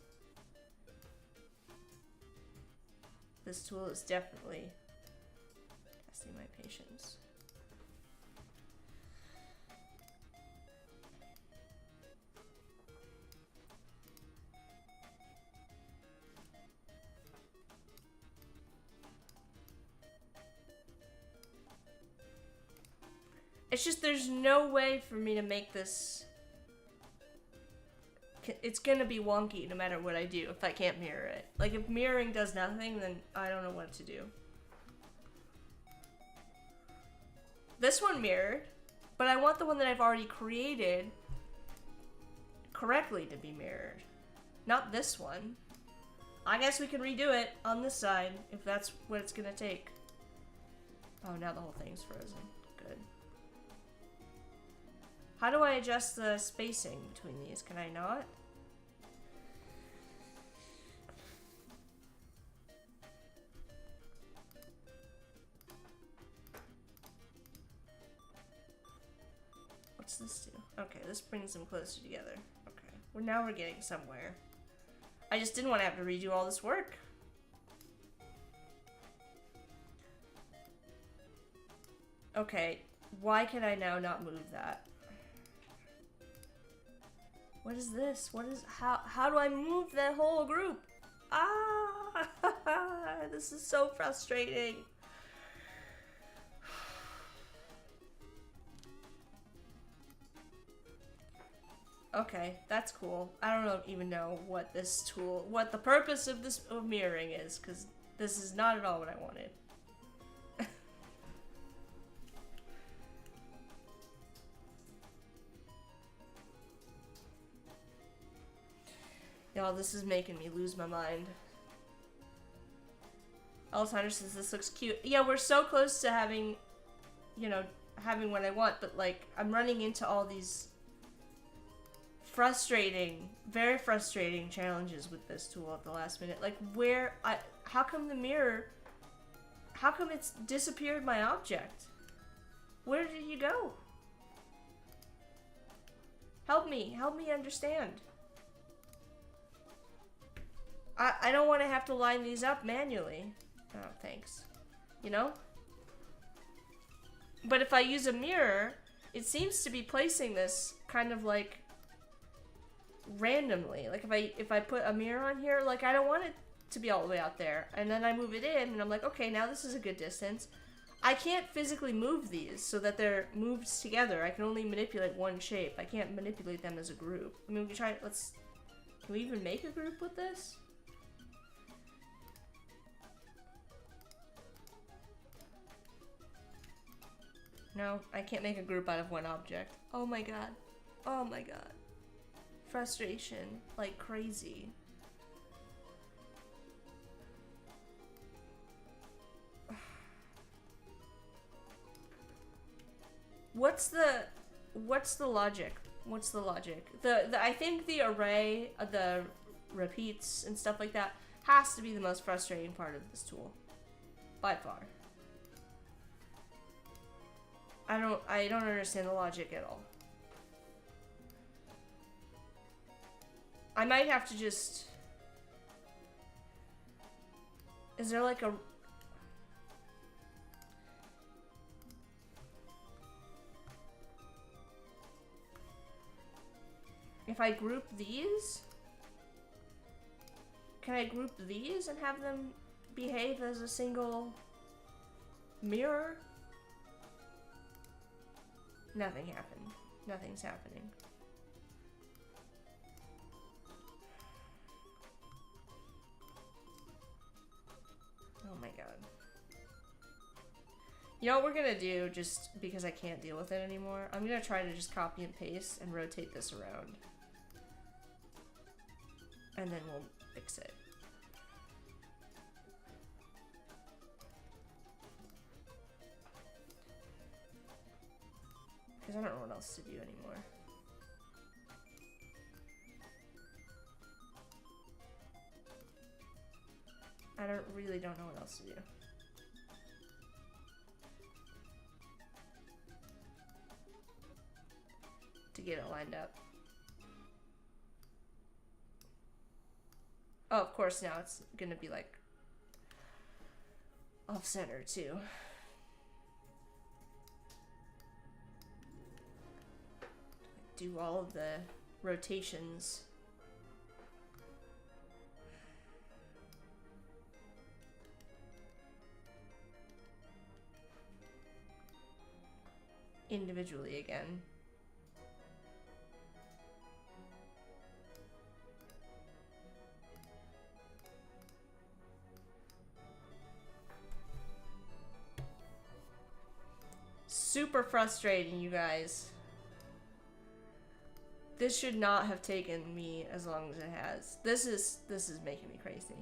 This tool is definitely testing my patience. It's just there's no way for me to make this. It's gonna be wonky no matter what I do if I can't mirror it. Like if mirroring does nothing, then I don't know what to do. This one mirrored, but I want the one that I've already created correctly to be mirrored. Not this one. I guess we can redo it on this side if that's what it's gonna take. Oh, now the whole thing's frozen. Good. How do I adjust the spacing between these? Can I not? What's this do? Okay, this brings them closer together. Okay. Well, now we're getting somewhere. I just didn't want to have to redo all this work. Okay, why can I now not move that? What is this? What is, how do I move that whole group? Ah, this is so frustrating. Okay, that's cool. I don't even know what this tool, what the purpose of this of mirroring is, because this is not at all what I wanted. Y'all, this is making me lose my mind. Alessandra says this looks cute. Yeah, we're so close to having, you know, having what I want, but like, I'm running into all these frustrating, very frustrating challenges with this tool at the last minute. Like, how come the mirror, how come it's disappeared my object? Where did you go? Help me understand. I don't want to have to line these up manually. Oh, thanks. You know? But if I use a mirror, it seems to be placing this kind of like randomly. Like if I put a mirror on here, like I don't want it to be all the way out there. And then I move it in and I'm like, okay, now this is a good distance. I can't physically move these so that they're moved together. I can only manipulate one shape. I can't manipulate them as a group. I mean, we can try, can we even make a group with this? No, I can't make a group out of one object. Oh my god. Oh my god. Frustration. Like crazy. What's the logic? What's the logic? I think the array, the repeats and stuff like that has to be the most frustrating part of this tool. By far. I don't understand the logic at all. I might have to just... Is there like a... If I group these? Can I group these and have them behave as a single mirror? Nothing happened. Nothing's happening. Oh my god. You know what we're gonna do, just because I can't deal with it anymore? I'm gonna try to just copy and paste and rotate this around. And then we'll fix it. Because I don't know what else to do anymore. Really don't know what else to do. To get it lined up. Oh, of course now it's gonna be like off center too. Do all of the rotations. Individually again. Super frustrating, you guys. This should not have taken me as long as it has. This is making me crazy.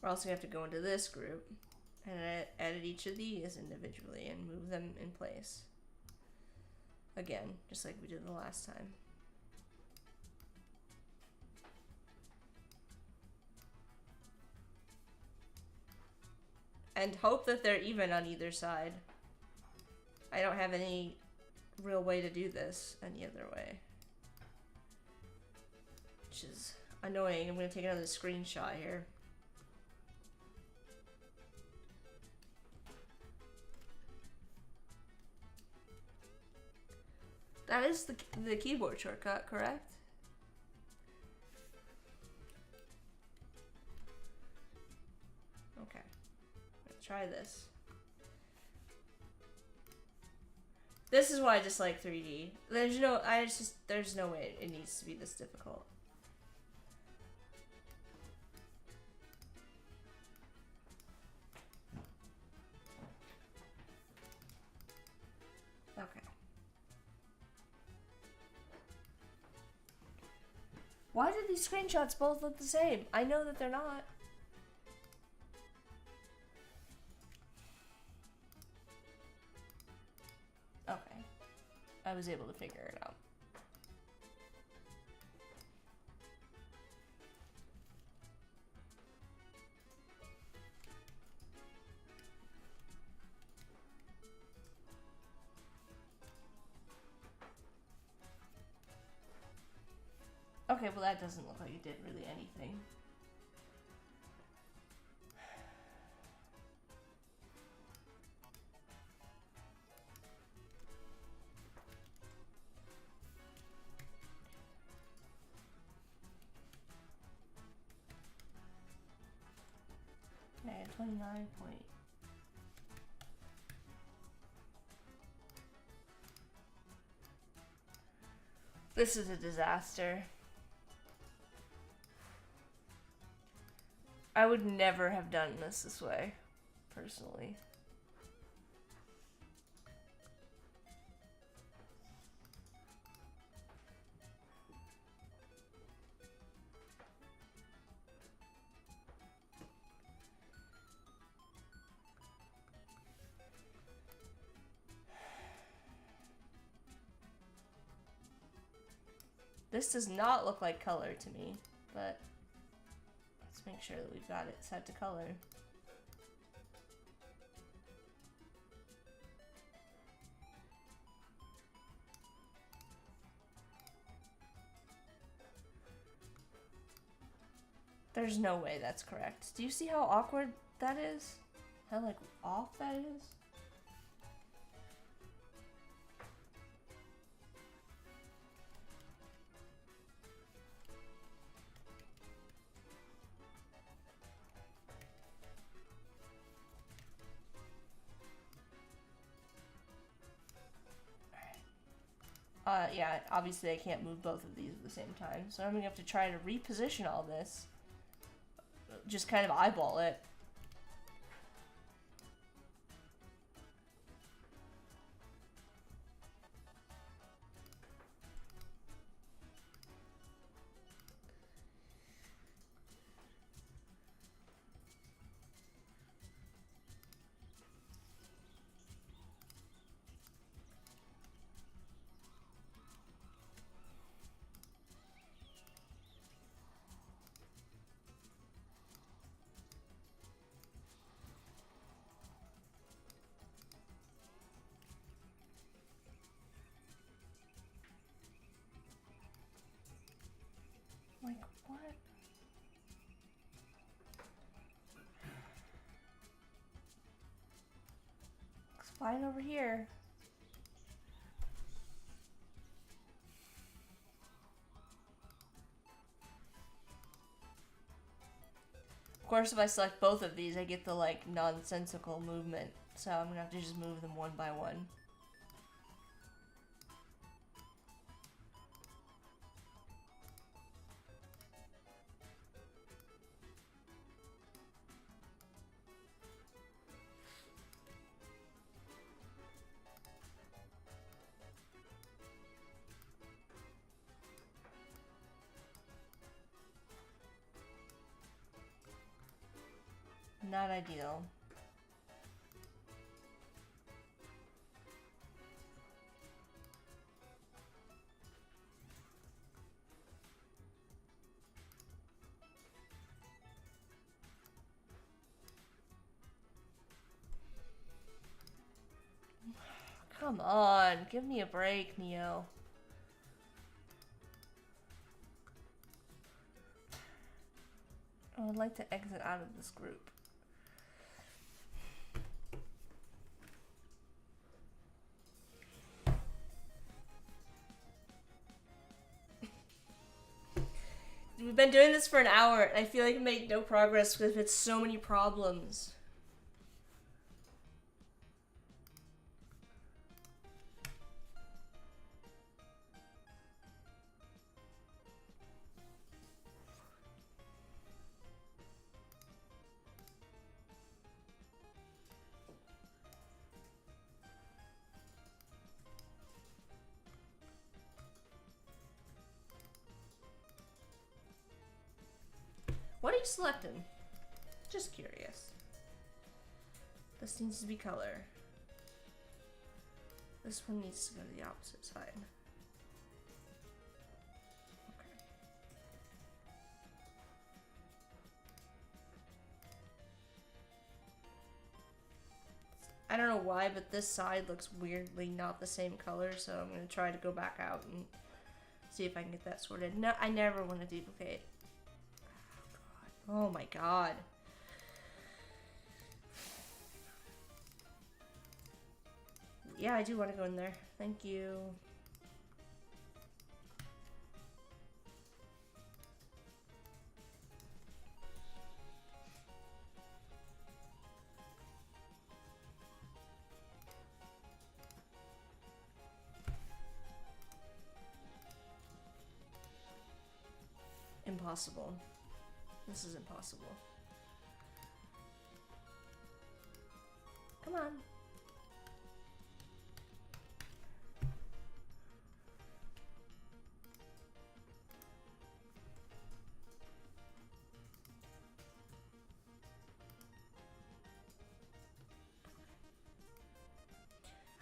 We're also gonna have to go into this group And I edit each of these individually and move them in place. Again, just like we did the last time. And hope that they're even on either side. I don't have any real way to do this any other way. Which is annoying. I'm going to take another screenshot here. That is the keyboard shortcut, correct? Okay. Let's try this. This is why I dislike 3D. There's no way it needs to be this difficult. Okay. Why do these screenshots both look the same? I know that they're not. Okay. I was able to figure it out. Okay, well that doesn't look like it did really anything. Okay, 29 point. This is a disaster. I would never have done this way, personally. This does not look like color to me, but let's make sure that we've got it set to color. There's no way that's correct. Do you see how awkward that is? How, like, off that is? Yeah, obviously I can't move both of these at the same time, so I'm gonna have to try to reposition all this. Just kind of eyeball it. Like, what? Looks fine over here. Of course, if I select both of these, I get the, like, nonsensical movement. So I'm gonna have to just move them one by one. Not ideal. Come on, give me a break, Neo. I would like to exit out of this group. We've been doing this for an hour, and I feel like we made no progress because it's so many problems. What are you selecting? Just curious. This needs to be color. This one needs to go to the opposite side. Okay. I don't know why, but this side looks weirdly not the same color, so I'm going to try to go back out and see if I can get that sorted. No, I never want to duplicate. Oh my god. Yeah, I do want to go in there. Thank you. Impossible. This is impossible. Come on.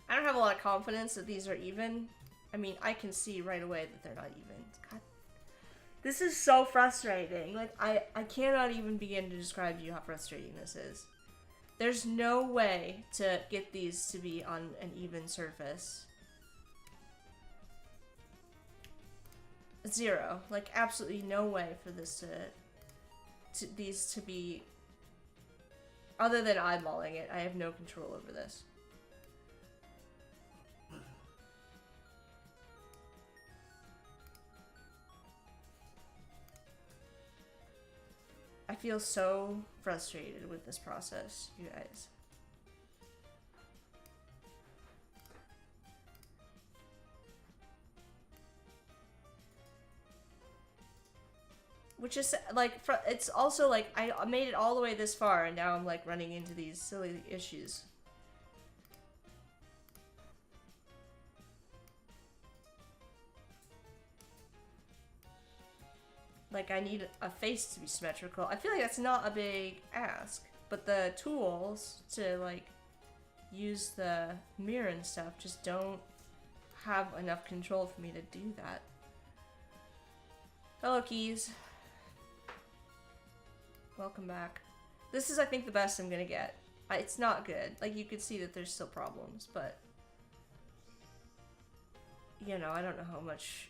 I don't have a lot of confidence that these are even. I mean, I can see right away that they're not even. God. This is so frustrating. Like, I cannot even begin to describe to you how frustrating this is. There's no way to get these to be on an even surface. Zero. Like, absolutely no way for this these to be... Other than eyeballing it, I have no control over this. I feel so frustrated with this process, you guys. Which is, like, it's also, like, I made it all the way this far, and now I'm, like, running into these silly issues. Like, I need a face to be symmetrical. I feel like that's not a big ask, but the tools to, like, use the mirror and stuff just don't have enough control for me to do that. Hello, Keys. Welcome back. This is, I think, the best I'm gonna get. It's not good. Like, you could see that there's still problems, but... You know, I don't know how much...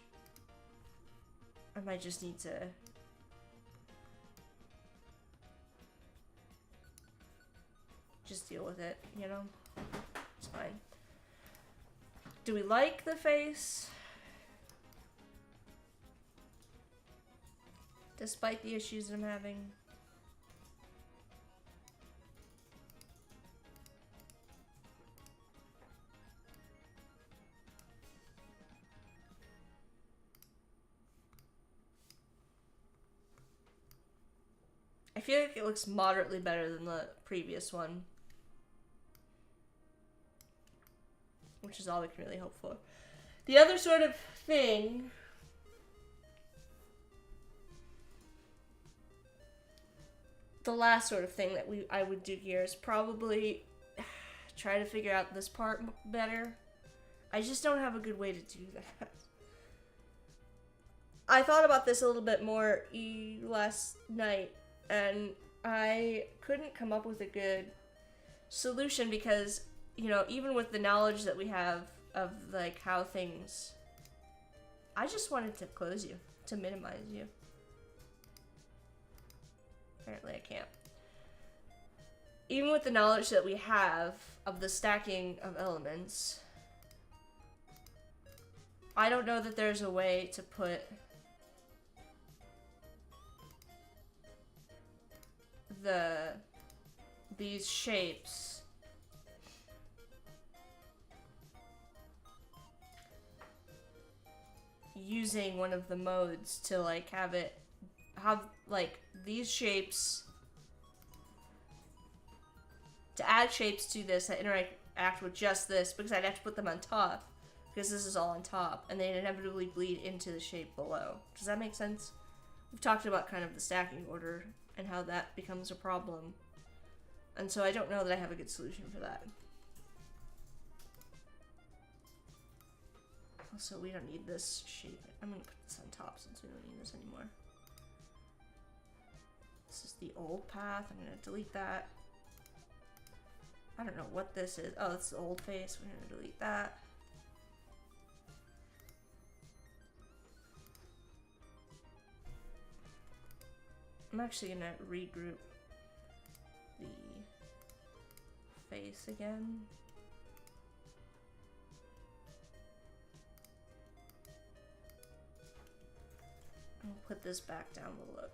I might just need to... just deal with it, you know? It's fine. Do we like the face? Despite the issues I'm having? I feel like it looks moderately better than the previous one. Which is all we can really hope for. The other sort of thing... The last sort of thing that I would do here is probably try to figure out this part better. I just don't have a good way to do that. I thought about this a little bit more last night, and I couldn't come up with a good solution because you know, even with the knowledge that we have of like how things, I just wanted to close you, to minimize you. Apparently I can't. Even with the knowledge that we have of the stacking of elements, I don't know that there's a way to put these shapes using one of the modes to like have like these shapes, to add shapes to this that interact with just this, because I'd have to put them on top because this is all on top and they inevitably bleed into the shape below. Does that make sense? We've talked about kind of the stacking order and how that becomes a problem, and so I don't know that I have a good solution for that. Also, we don't need this shape. I'm gonna put this on top since we don't need this anymore. This is the old path. I'm gonna delete that. I don't know what this is. Oh, it's the old face. We're gonna delete that. I'm actually gonna regroup the face again. I'll put this back down below.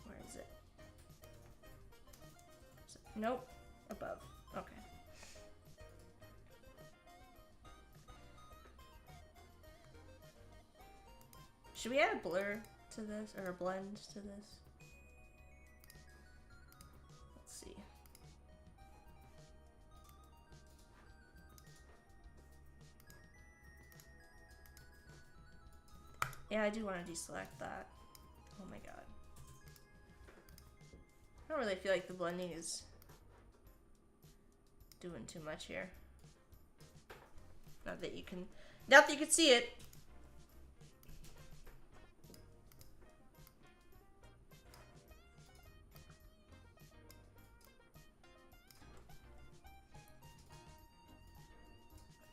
Where is it? Nope. Above. Okay. Should we add a blur to this, or a blend to this? Let's see. Yeah, I do want to deselect that. Oh my god. I don't really feel like the blending is doing too much here. Not that you can see it.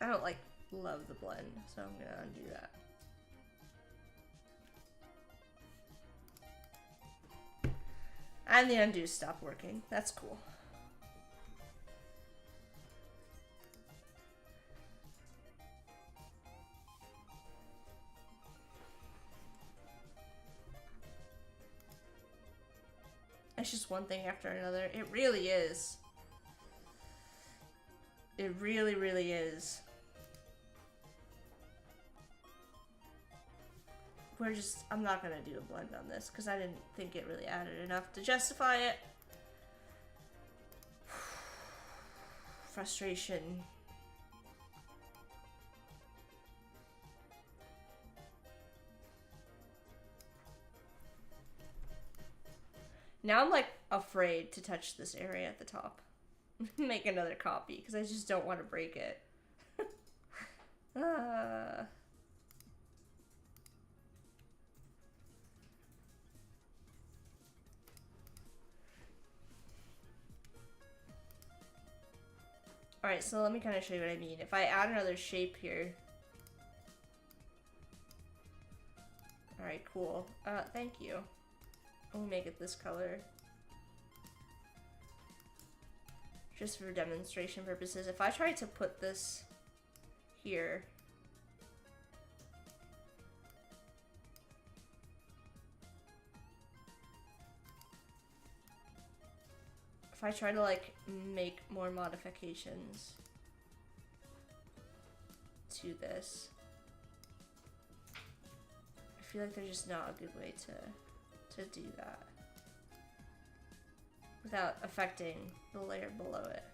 I don't like love the blend, so I'm gonna undo that. And the undo stopped working. That's cool. It's just one thing after another. It really is. It really, really is. I'm not gonna do a blend on this because I didn't think it really added enough to justify it. Frustration. Now I'm like afraid to touch this area at the top. Make another copy because I just don't want to break it. Alright, so let me kind of show you what I mean. If I add another shape here. Alright, cool. Thank you. I'll make it this color. Just for demonstration purposes. If I try to put this here. If I try to like make more modifications to this, I feel like there's just not a good way to do that without affecting the layer below it.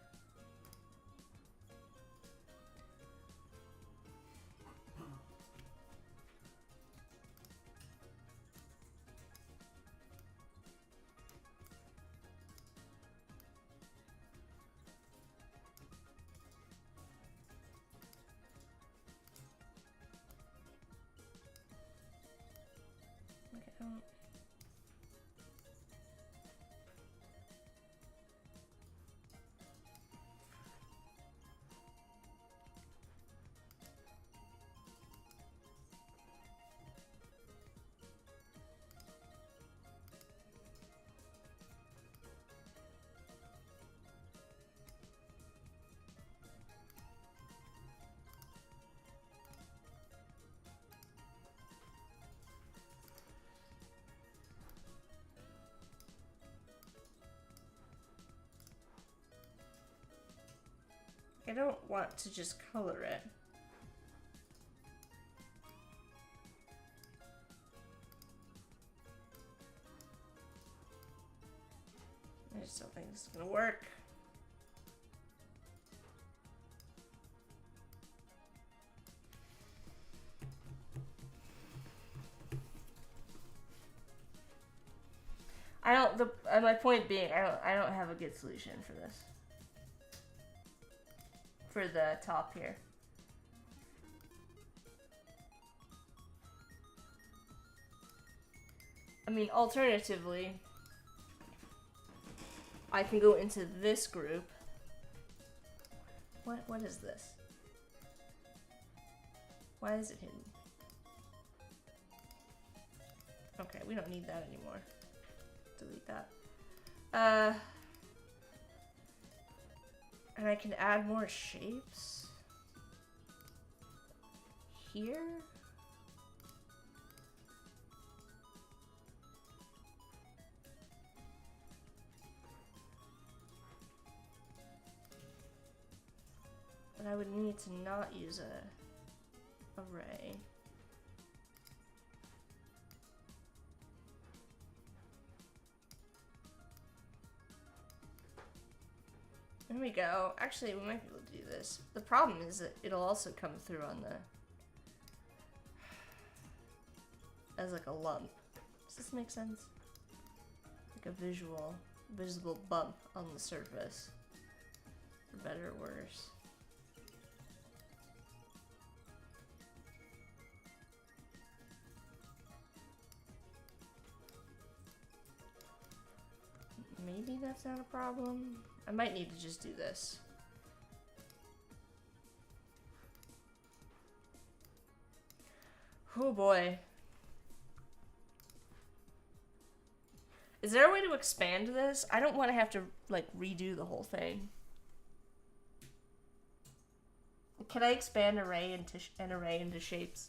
I don't want to just color it. I just don't think this is gonna work. My point being, I don't have a good solution for this. For the top here. I mean, alternatively, I can go into this group. What is this? Why is it hidden? Okay, we don't need that anymore. Delete that. And I can add more shapes here. But I would need to not use a array. There we go. Actually, we might be able to do this. The problem is that it'll also come through on the... as like a lump. Does this make sense? Like a visible bump on the surface. For better or worse. Maybe that's not a problem. I might need to just do this. Oh boy. Is there a way to expand this? I don't want to have to like redo the whole thing. Can I expand an array into shapes?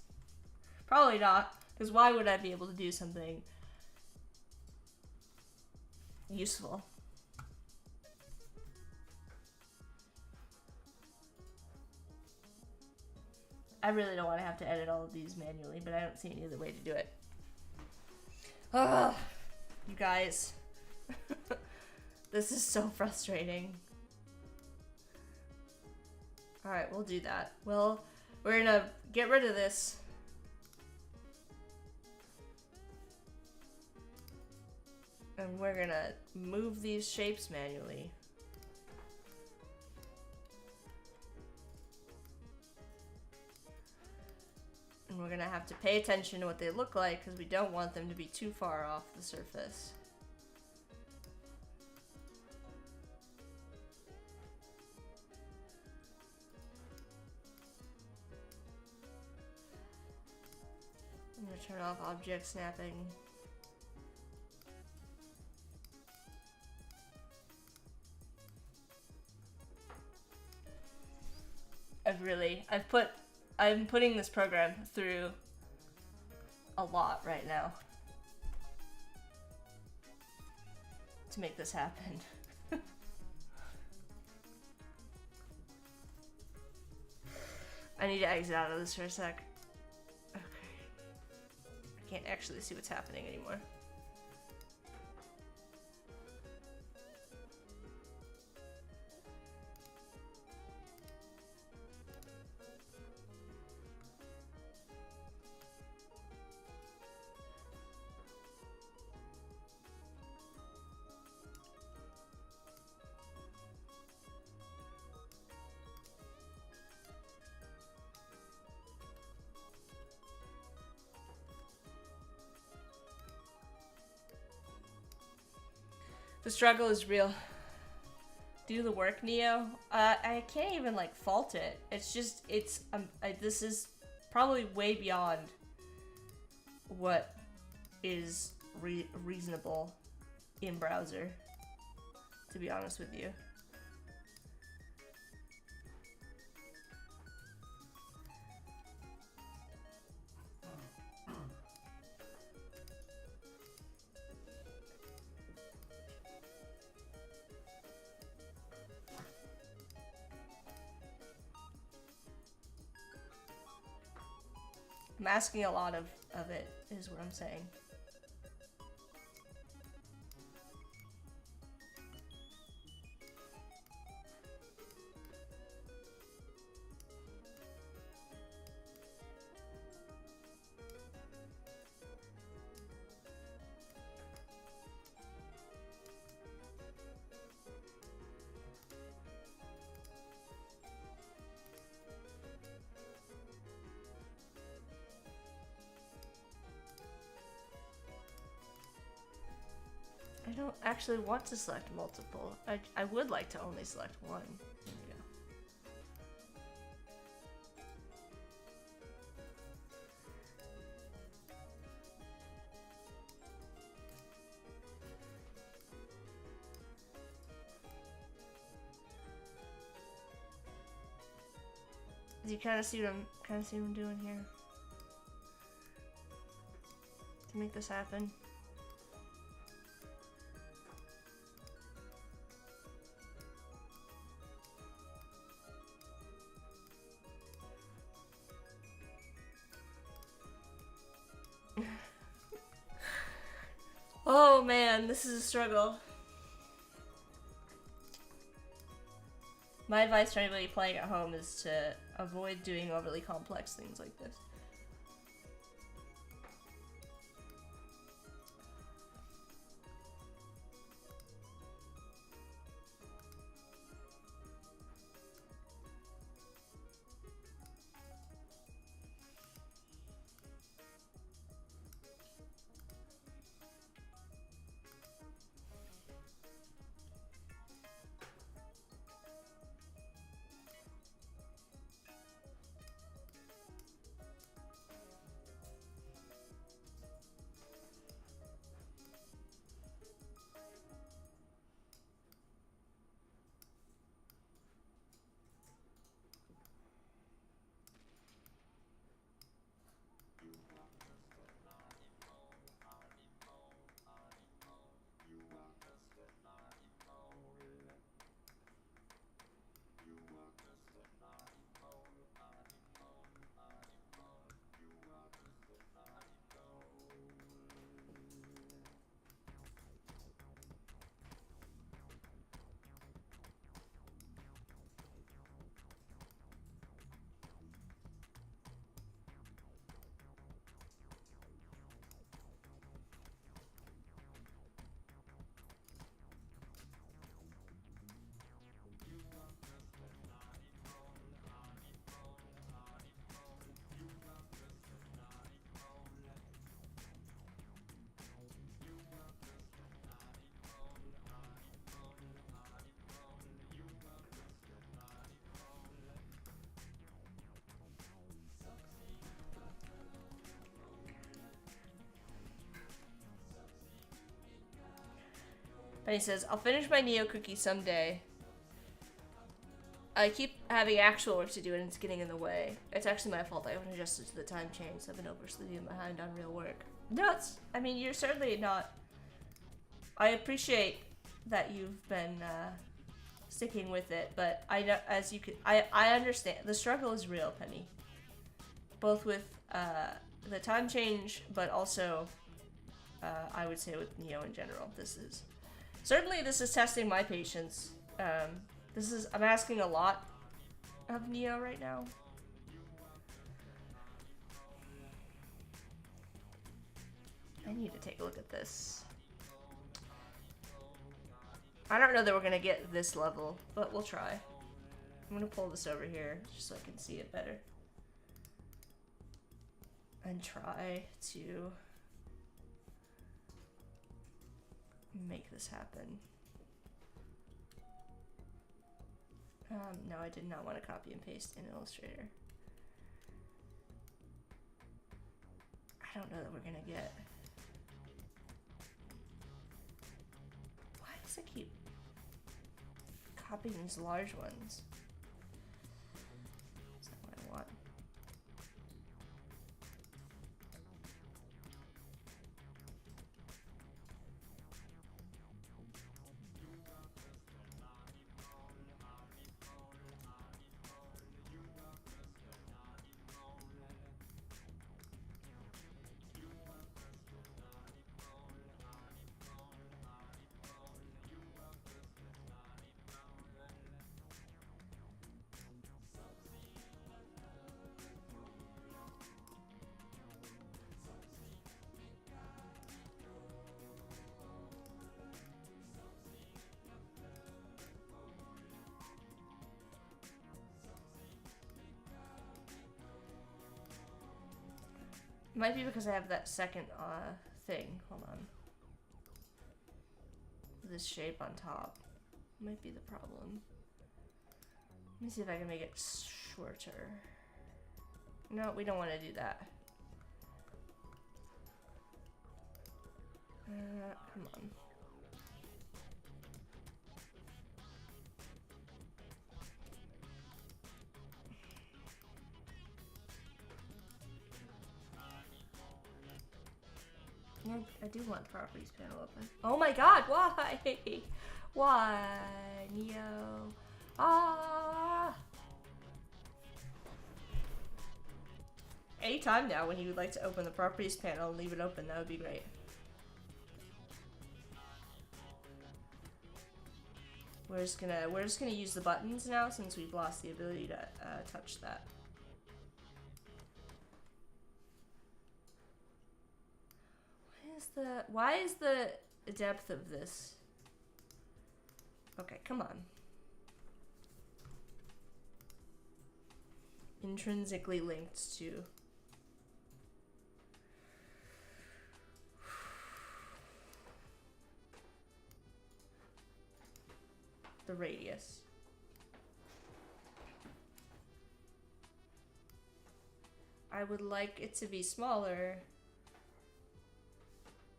Probably not, because why would I be able to do something useful? I really don't want to have to edit all of these manually, but I don't see any other way to do it. Ugh, you guys. This is so frustrating. Alright, we'll do that. Well, we're gonna get rid of this. And we're gonna move these shapes manually. And we're gonna have to pay attention to what they look like because we don't want them to be too far off the surface. I'm gonna turn off object snapping. I'm putting this program through a lot right now to make this happen. I need to exit out of this for a sec. Okay. I can't actually see what's happening anymore. The struggle is real. Do the work, Neo. I can't even like fault it. It's just, this is probably way beyond what is reasonable in browser, to be honest with you. I'm asking a lot of it, is what I'm saying. I don't actually want to select multiple. I would like to only select one. There we go. Do you kind of see what I'm doing here to make this happen? Oh man, this is a struggle. My advice for anybody playing at home is to avoid doing overly complex things like this. And he says, I'll finish my Neo cookie someday. I keep having actual work to do and it's getting in the way. It's actually my fault. I haven't adjusted to the time change, so I've been oversleeping behind on real work. No, it's, I mean, you're certainly not. I appreciate that you've been sticking with it, but I know, as you could, I understand. The struggle is real, Penny. Both with the time change, but also, I would say with Neo in general. This is testing my patience. I'm asking a lot of Neo right now. I need to take a look at this. I don't know that we're gonna get this level, but we'll try. I'm gonna pull this over here just so I can see it better. And try to make this happen. No, I did not want to copy and paste in Illustrator. I don't know that we're gonna get. Why does it keep copying these large ones? Is that what I want? Might be because I have that second thing. Hold on. This shape on top might be the problem. Let me see if I can make it shorter. No, we don't want to do that. Come on. No, I do want properties panel open. Oh my god, why? Why, Neo? Ah! Anytime now when you would like to open the properties panel and leave it open, that would be great. We're just gonna use the buttons now since we've lost the ability to touch that. Why is the depth of this? Okay, come on. Intrinsically linked to the radius. I would like it to be smaller,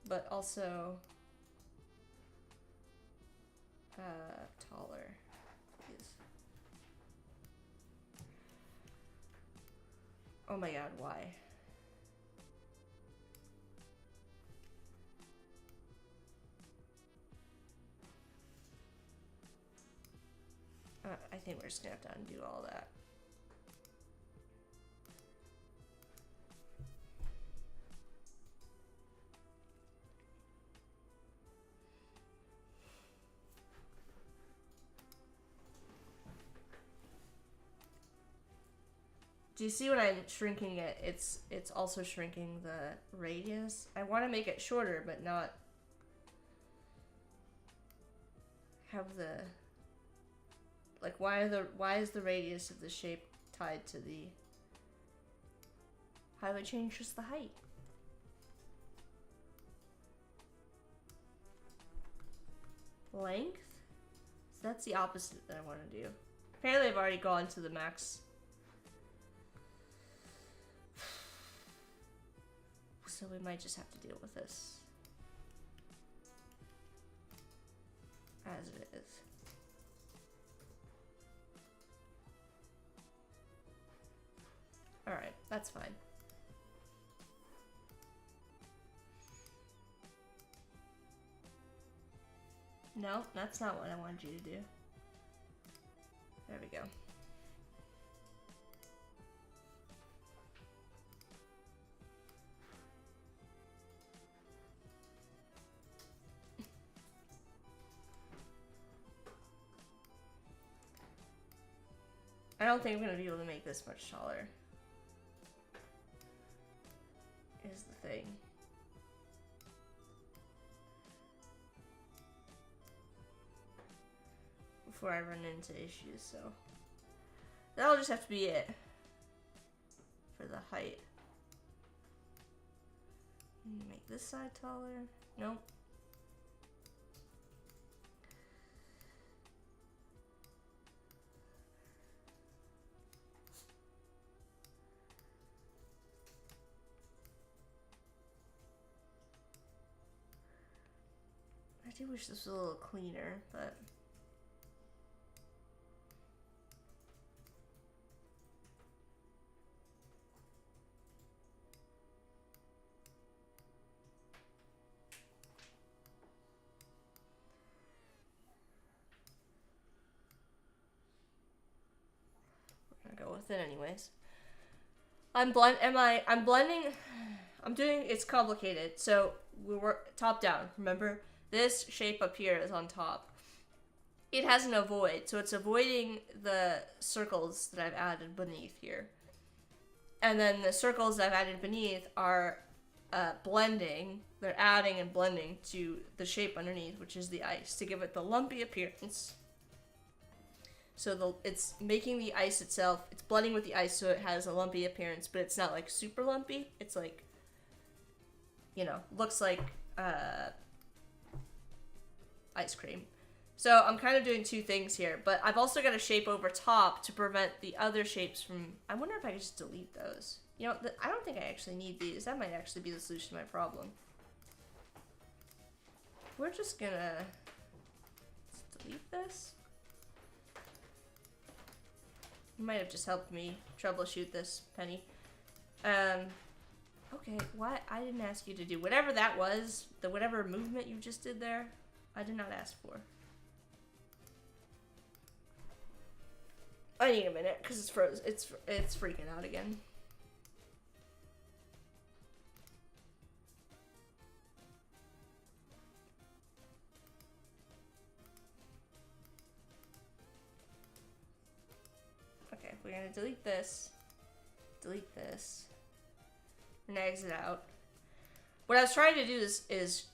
but also taller, please. Oh my god, why? I think we're just gonna have to undo all that. Do you see when I'm shrinking it? It's also shrinking the radius. I want to make it shorter, but not have the like. Why is the radius of the shape tied to the? How do I change just the height? Length? So that's the opposite that I want to do. Apparently, I've already gone to the max. So we might just have to deal with this as it is. Alright, that's fine. No, that's not what I wanted you to do. There we go. I don't think I'm gonna be able to make this much taller. Is the thing. Before I run into issues, so that'll just have to be it for the height. Make this side taller. Nope. I do wish this was a little cleaner, but we're gonna go with it anyways. I'm blending. I'm doing. It's complicated. So we were top down. Remember? This shape up here is on top. It has an avoid, so it's avoiding the circles that I've added beneath here. And then the circles I've added beneath are blending. They're adding and blending to the shape underneath, which is the ice, to give it the lumpy appearance. So it's making the ice itself, it's blending with the ice so it has a lumpy appearance, but it's not like super lumpy. It's like you know, looks like ice cream. So I'm kind of doing two things here, but I've also got a shape over top to prevent the other shapes from... I wonder if I could just delete those. You know, I don't think I actually need these. That might actually be the solution to my problem. We're just gonna delete this. You might have just helped me troubleshoot this, Penny. Okay, what? I didn't ask you to do whatever that was. The whatever movement you just did there, I did not ask for. I need a minute because it's froze. It's freaking out again. Okay, we're gonna delete this. Delete this. And exit out. What I was trying to do is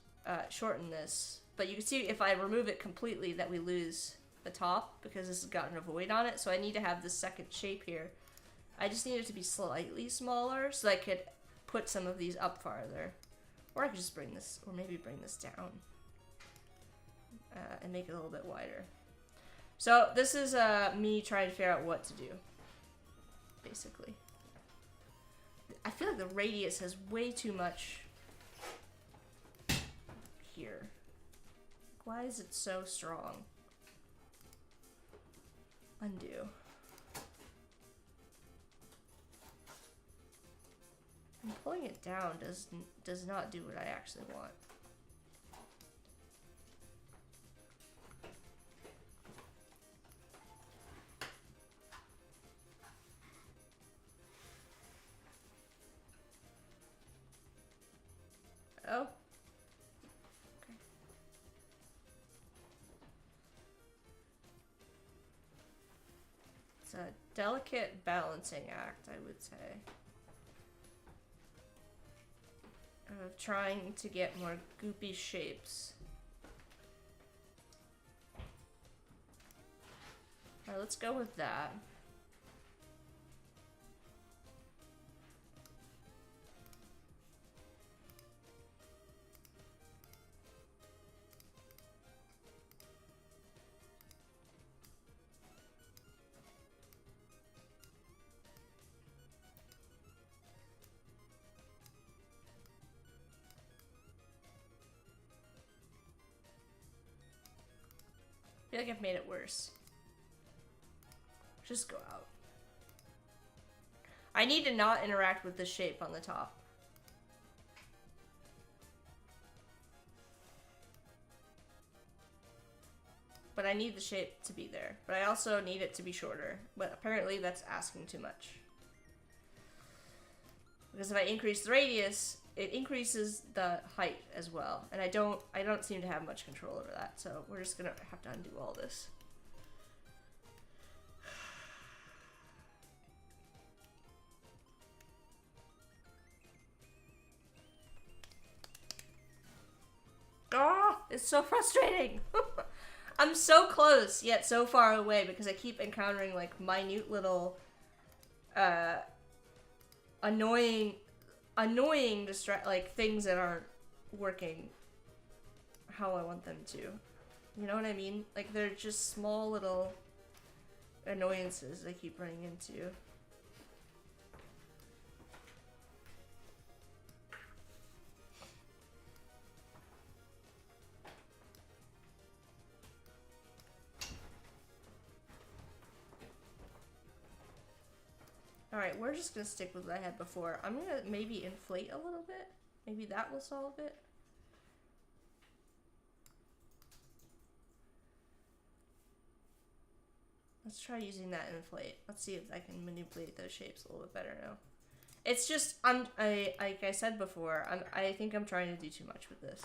shorten this, but you can see if I remove it completely that we lose the top because this has gotten a void on it. So I need to have this second shape here. I just need it to be slightly smaller so I could put some of these up farther, or I could just bring this, or maybe bring this down and make it a little bit wider. So this is me trying to figure out what to do, basically. I feel like the radius has way too much here. Why is it so strong? Undo. And pulling it down does not do what I actually want. Oh. Okay. It's a delicate balancing act, I would say, of trying to get more goopy shapes. Alright, let's go with that. I feel like I've made it worse. Just go out. I need to not interact with the shape on the top. But I need the shape to be there. But I also need it to be shorter. But apparently that's asking too much. Because if I increase the radius, it increases the height as well. And I don't seem to have much control over that. So we're just gonna have to undo all this. Ah, it's so frustrating. I'm so close, yet so far away because I keep encountering like minute little annoying like things that aren't working how I want them to. You know what I mean? Like they're just small little annoyances I keep running into. Alright, we're just gonna stick with what I had before. I'm gonna maybe inflate a little bit. Maybe that will solve it. Let's try using that inflate. Let's see if I can manipulate those shapes a little bit better now. It's just, like I said before, I think I'm trying to do too much with this.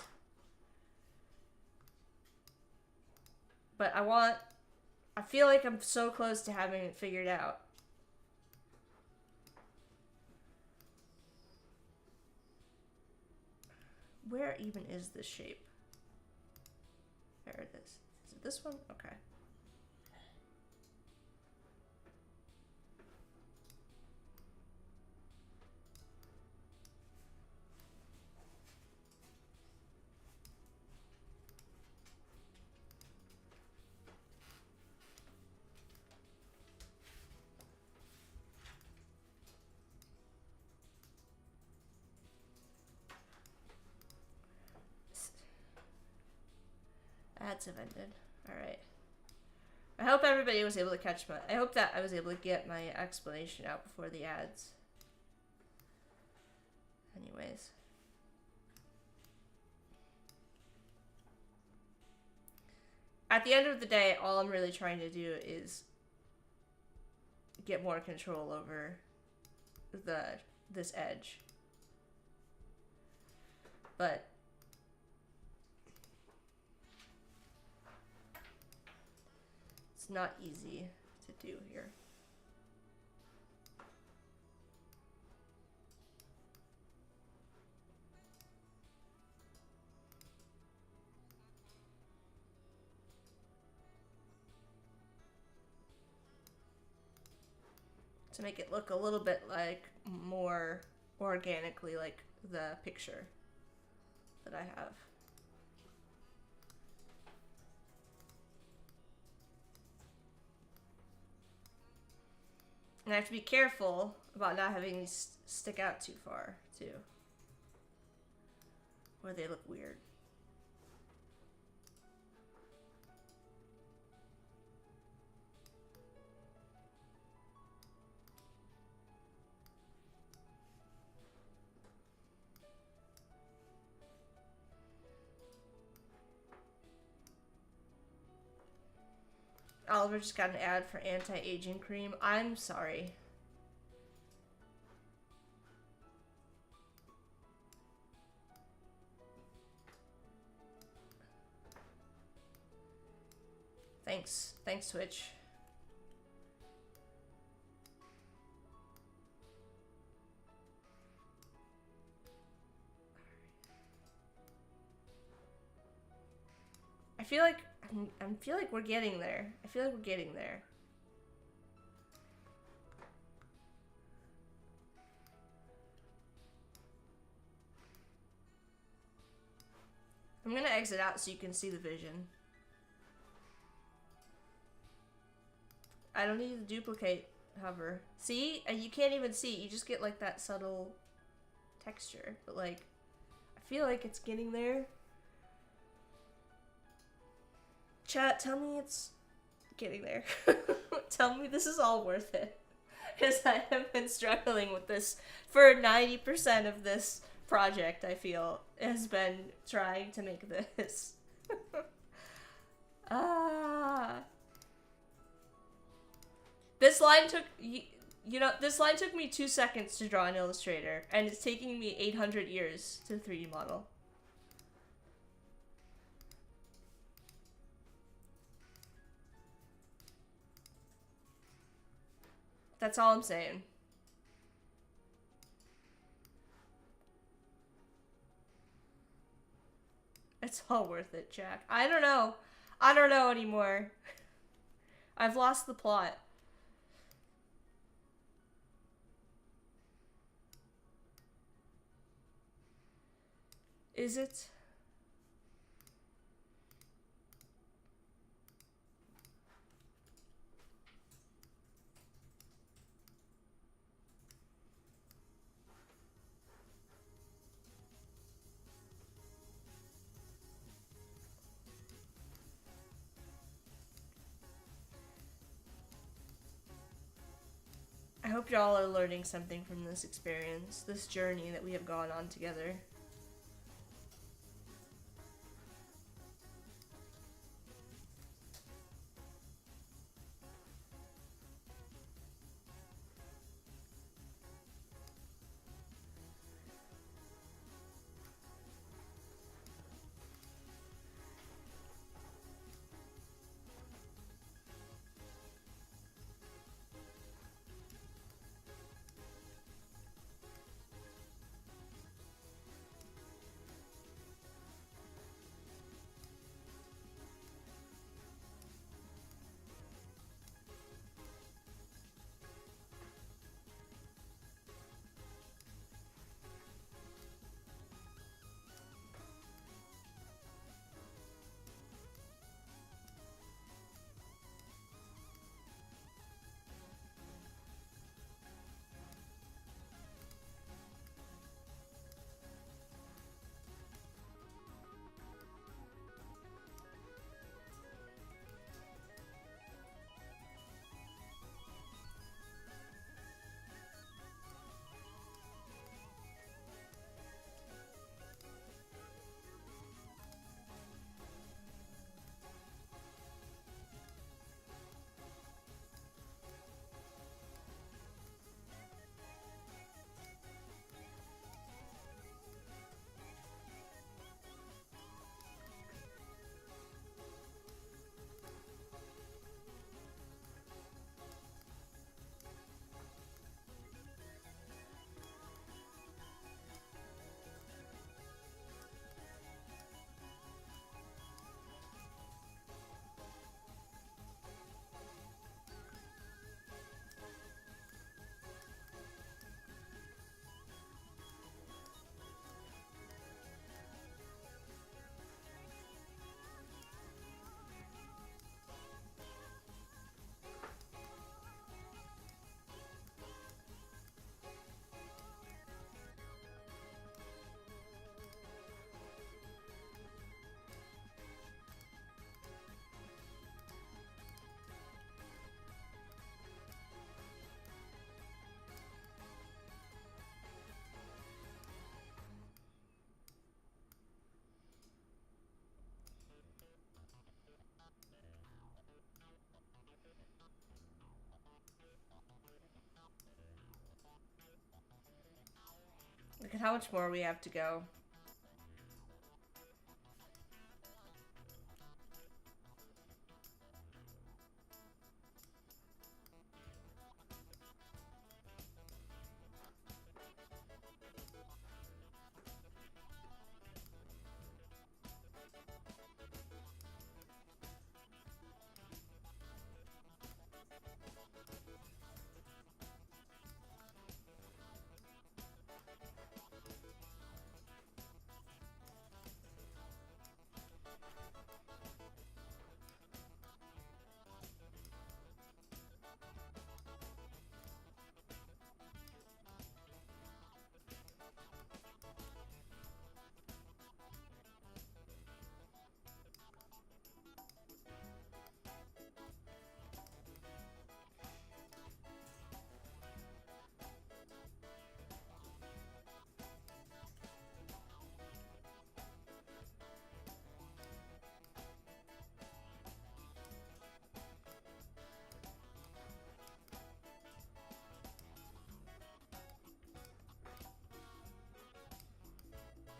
But I feel like I'm so close to having it figured out. Where even is this shape? There it is. Is it this one? Okay. ads have ended. Alright. I hope everybody was able to catch my... I hope that I was able to get my explanation out before the ads. Anyways. At the end of the day, all I'm really trying to do is get more control over this edge. But it's not easy to do here. To make it look a little bit like more organically like the picture that I have. And I have to be careful about not having these stick out too far, too. Or they look weird. Oliver just got an ad for anti-aging cream. I'm sorry. Thanks. Thanks, Twitch. I feel like we're getting there. I feel like we're getting there. I'm gonna exit out so you can see the vision. I don't need to duplicate hover. See? You can't even see. You just get like that subtle texture. But like, I feel like it's getting there. Chat, tell me it's getting there. Tell me this is all worth it. Because I have been struggling with this for 90% of this project, I feel, has been trying to make this. This line took, this line took me 2 seconds to draw in Illustrator, and it's taking me 800 years to 3D model. That's all I'm saying. It's all worth it, Jack. I don't know. I don't know anymore. I've lost the plot. Is it? I hope y'all are learning something from this experience, this journey that we have gone on together. And how much more we have to go?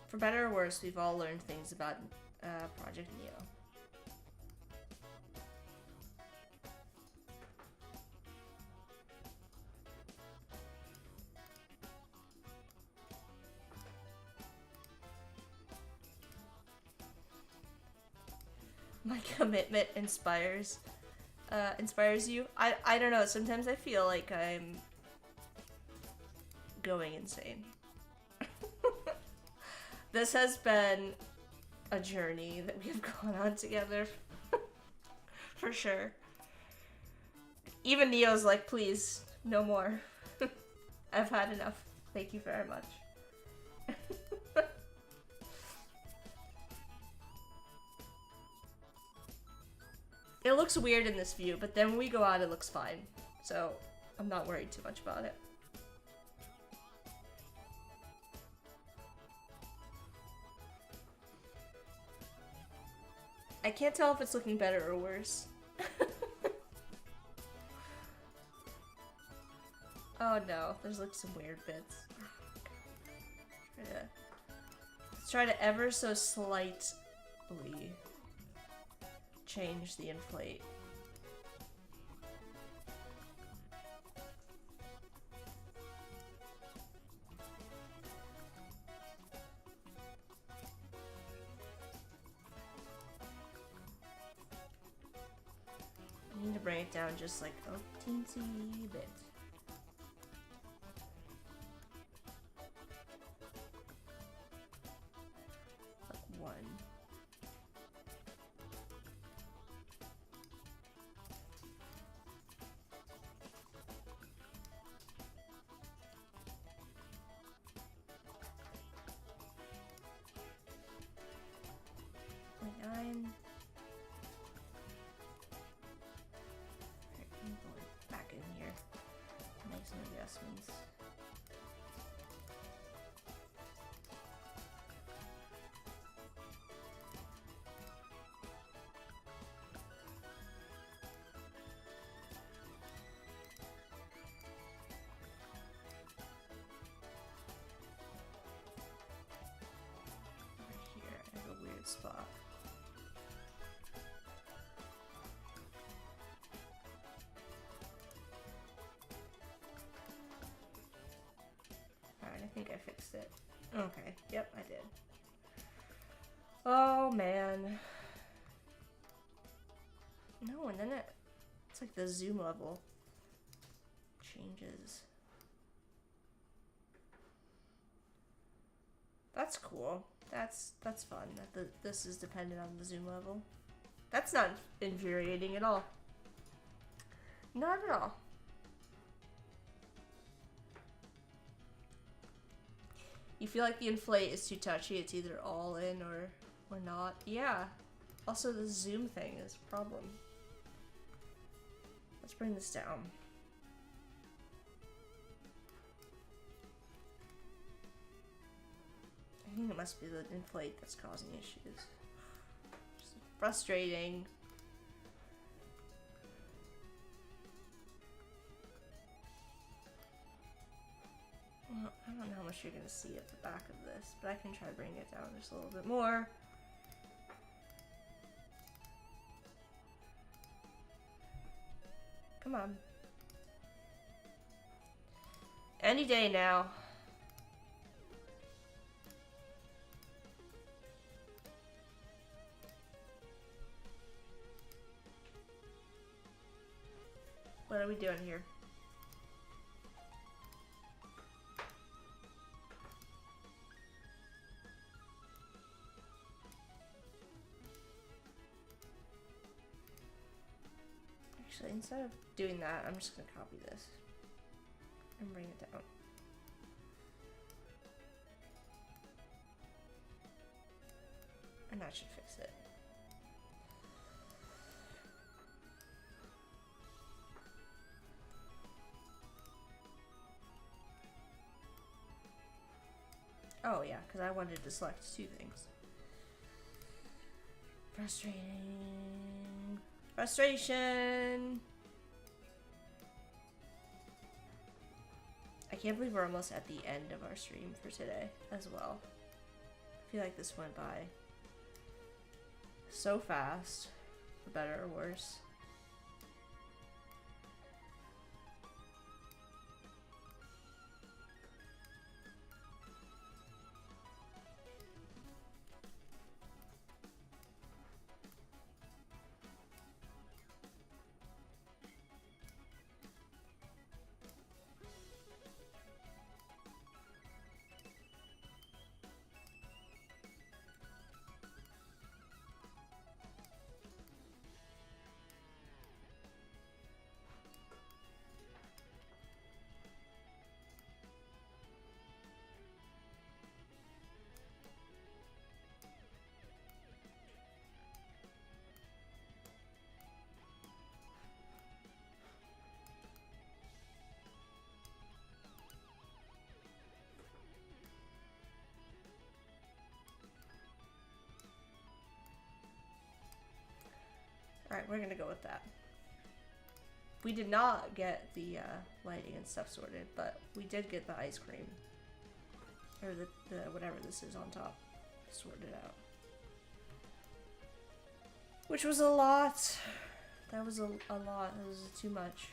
For better or worse, we've all learned things about Project Neo. My commitment inspires you. I don't know. Sometimes I feel like I'm going insane. This has been a journey that we have gone on together. For sure. Even Neo's like, please, no more. I've had enough. Thank you very much. It looks weird in this view, but then when we go out, it looks fine. So I'm not worried too much about it. I can't tell if it's looking better or worse. Oh no, there's like some weird bits. Let's try to ever so slightly change the inflate. I need to bring it down just like a teensy bit. Like one. Nine. Back in here, make some adjustments. Over here, I have a weird spot. I think I fixed it. Okay, yep, I did. Oh man. No, and then it's like the zoom level changes. That's cool. That's fun. That this is dependent on the zoom level. That's not infuriating at all. Not at all. You feel like the inflate is too touchy, it's either all in or not. Yeah. Also the zoom thing is a problem. Let's bring this down. I think it must be the inflate that's causing issues. Just frustrating. Well, I I don't know how much you're gonna see at the back of this, but I can try bringing it down just a little bit more. Come on. Any day now. What are we doing here? Actually, instead of doing that, I'm just gonna copy this and bring it down. And that should fix it. Oh yeah, because I wanted to select two things. Frustrating. Frustration! I can't believe we're almost at the end of our stream for today as well. I feel like this went by so fast, for better or worse. Alright, we're gonna go with that. We did not get the lighting and stuff sorted, but we did get the ice cream. Or the whatever this is on top sorted out. Which was a lot. That was a lot. That was too much.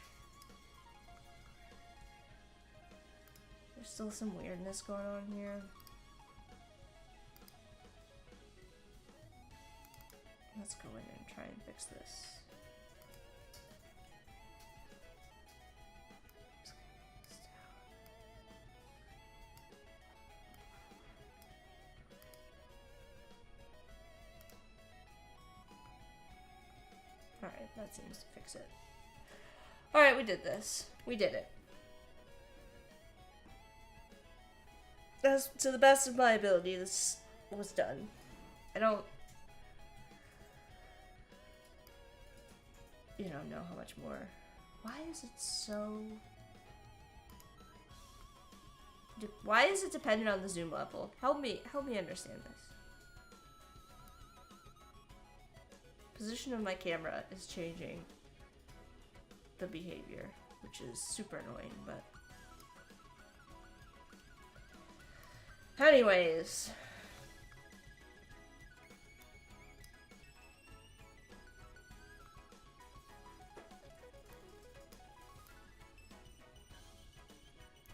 There's still some weirdness going on here. Let's go in and try and fix this. Alright, that seems to fix it. Alright, we did this. We did it. As to the best of my ability, this was done. I don't know how much more. Why is it so... Why is it dependent on the zoom level? Help me understand this. Position of my camera is changing the behavior, which is super annoying, but... Anyways...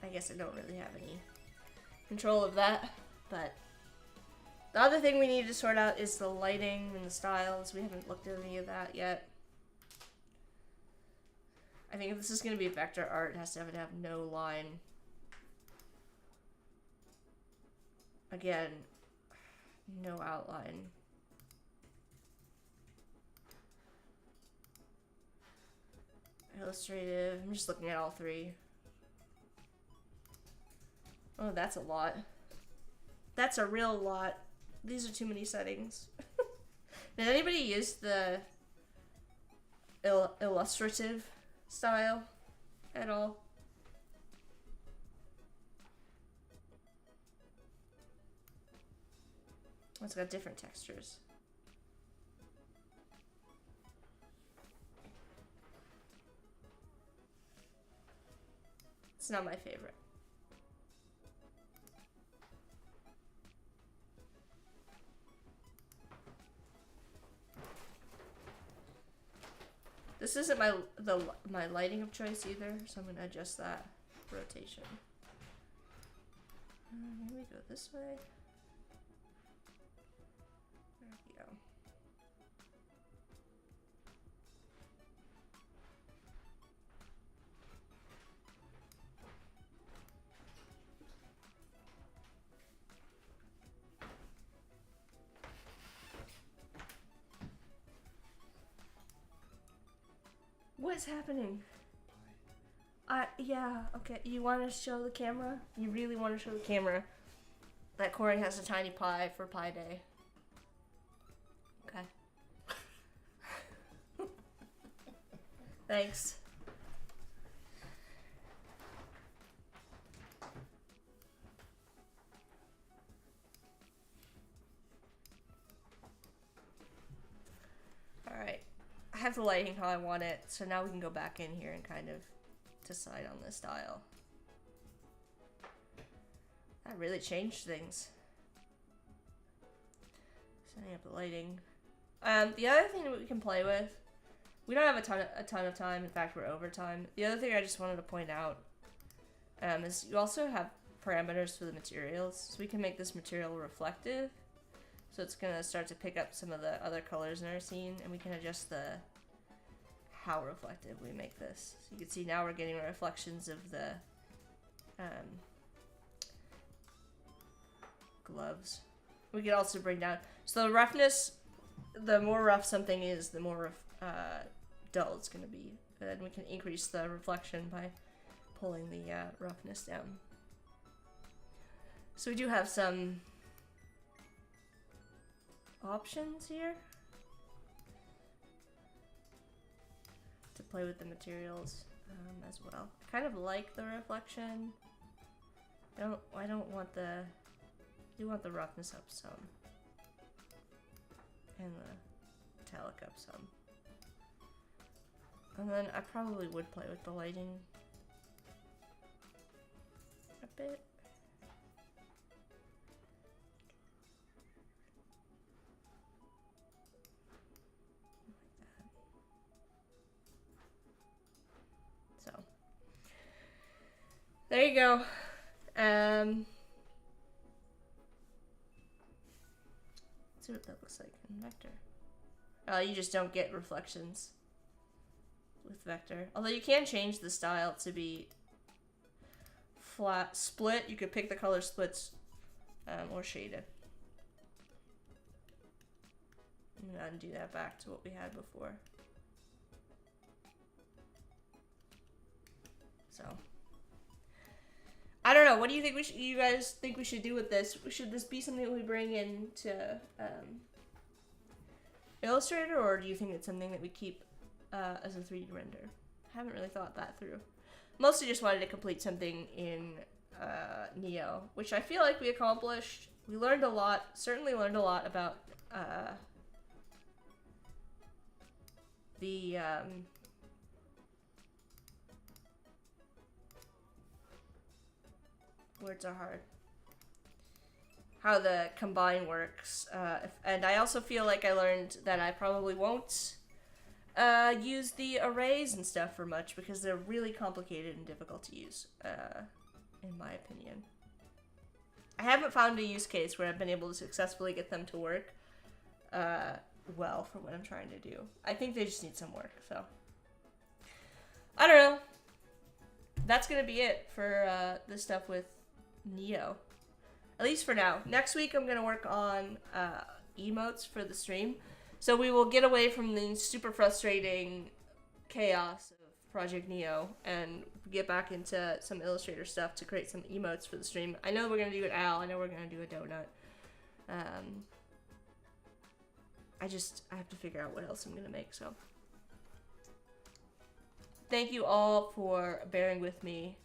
I guess I don't really have any control of that, but the other thing we need to sort out is the lighting and the styles. We haven't looked at any of that yet. I think if this is going to be vector art, it has to have no line. Again, no outline. Illustrative, I'm just looking at all three. Oh, that's a lot. That's a real lot. These are too many settings. Did anybody use the illustrative style at all? It's got different textures. It's not my favorite. This isn't my lighting of choice either, so I'm gonna adjust that rotation. Maybe go this way. There we go. What's happening? Yeah, okay. You want to show the camera? You really want to show the camera that Corey has a tiny pie for Pie Day. Okay. Thanks. Alright. I have the lighting how I want it, so now we can go back in here and kind of decide on the style. That really changed things. Setting up the lighting. The other thing that we can play with, we don't have a ton of time. In fact, we're over time. The other thing I just wanted to point out is you also have parameters for the materials, so we can make this material reflective. So it's gonna start to pick up some of the other colors in our scene, and we can adjust the how reflective we make this. So you can see now we're getting reflections of the gloves. We could also bring down, so the roughness, the more rough something is, the more dull it's going to be. And we can increase the reflection by pulling the roughness down. So we do have some options here to play with the materials as well. I kind of like the reflection. I don't want the, I do want the roughness up some. And the metallic up some. And then I probably would play with the lighting a bit. So there you go. Let's see what that looks like in Vector. You just don't get reflections with Vector. Although you can change the style to be flat split. You could pick the color splits or shaded. I'm gonna undo that back to what we had before. So I don't know. What do you think you guys think we should do with this? Should this be something that we bring into Illustrator, or do you think it's something that we keep as a 3D render? I haven't really thought that through. Mostly just wanted to complete something in Neo, which I feel like we accomplished. We learned a lot. Certainly learned a lot about the words are hard. How the combine works. And I also feel like I learned that I probably won't use the arrays and stuff for much because they're really complicated and difficult to use, in my opinion. I haven't found a use case where I've been able to successfully get them to work well for what I'm trying to do. I think they just need some work, so. I don't know. That's gonna be it for this stuff with Neo. At least for now. Next week I'm gonna work on emotes for the stream. So we will get away from the super frustrating chaos of Project Neo and get back into some Illustrator stuff to create some emotes for the stream. I know we're gonna do an owl. I know we're gonna do a donut. I have to figure out what else I'm gonna make, so. Thank you all for bearing with me.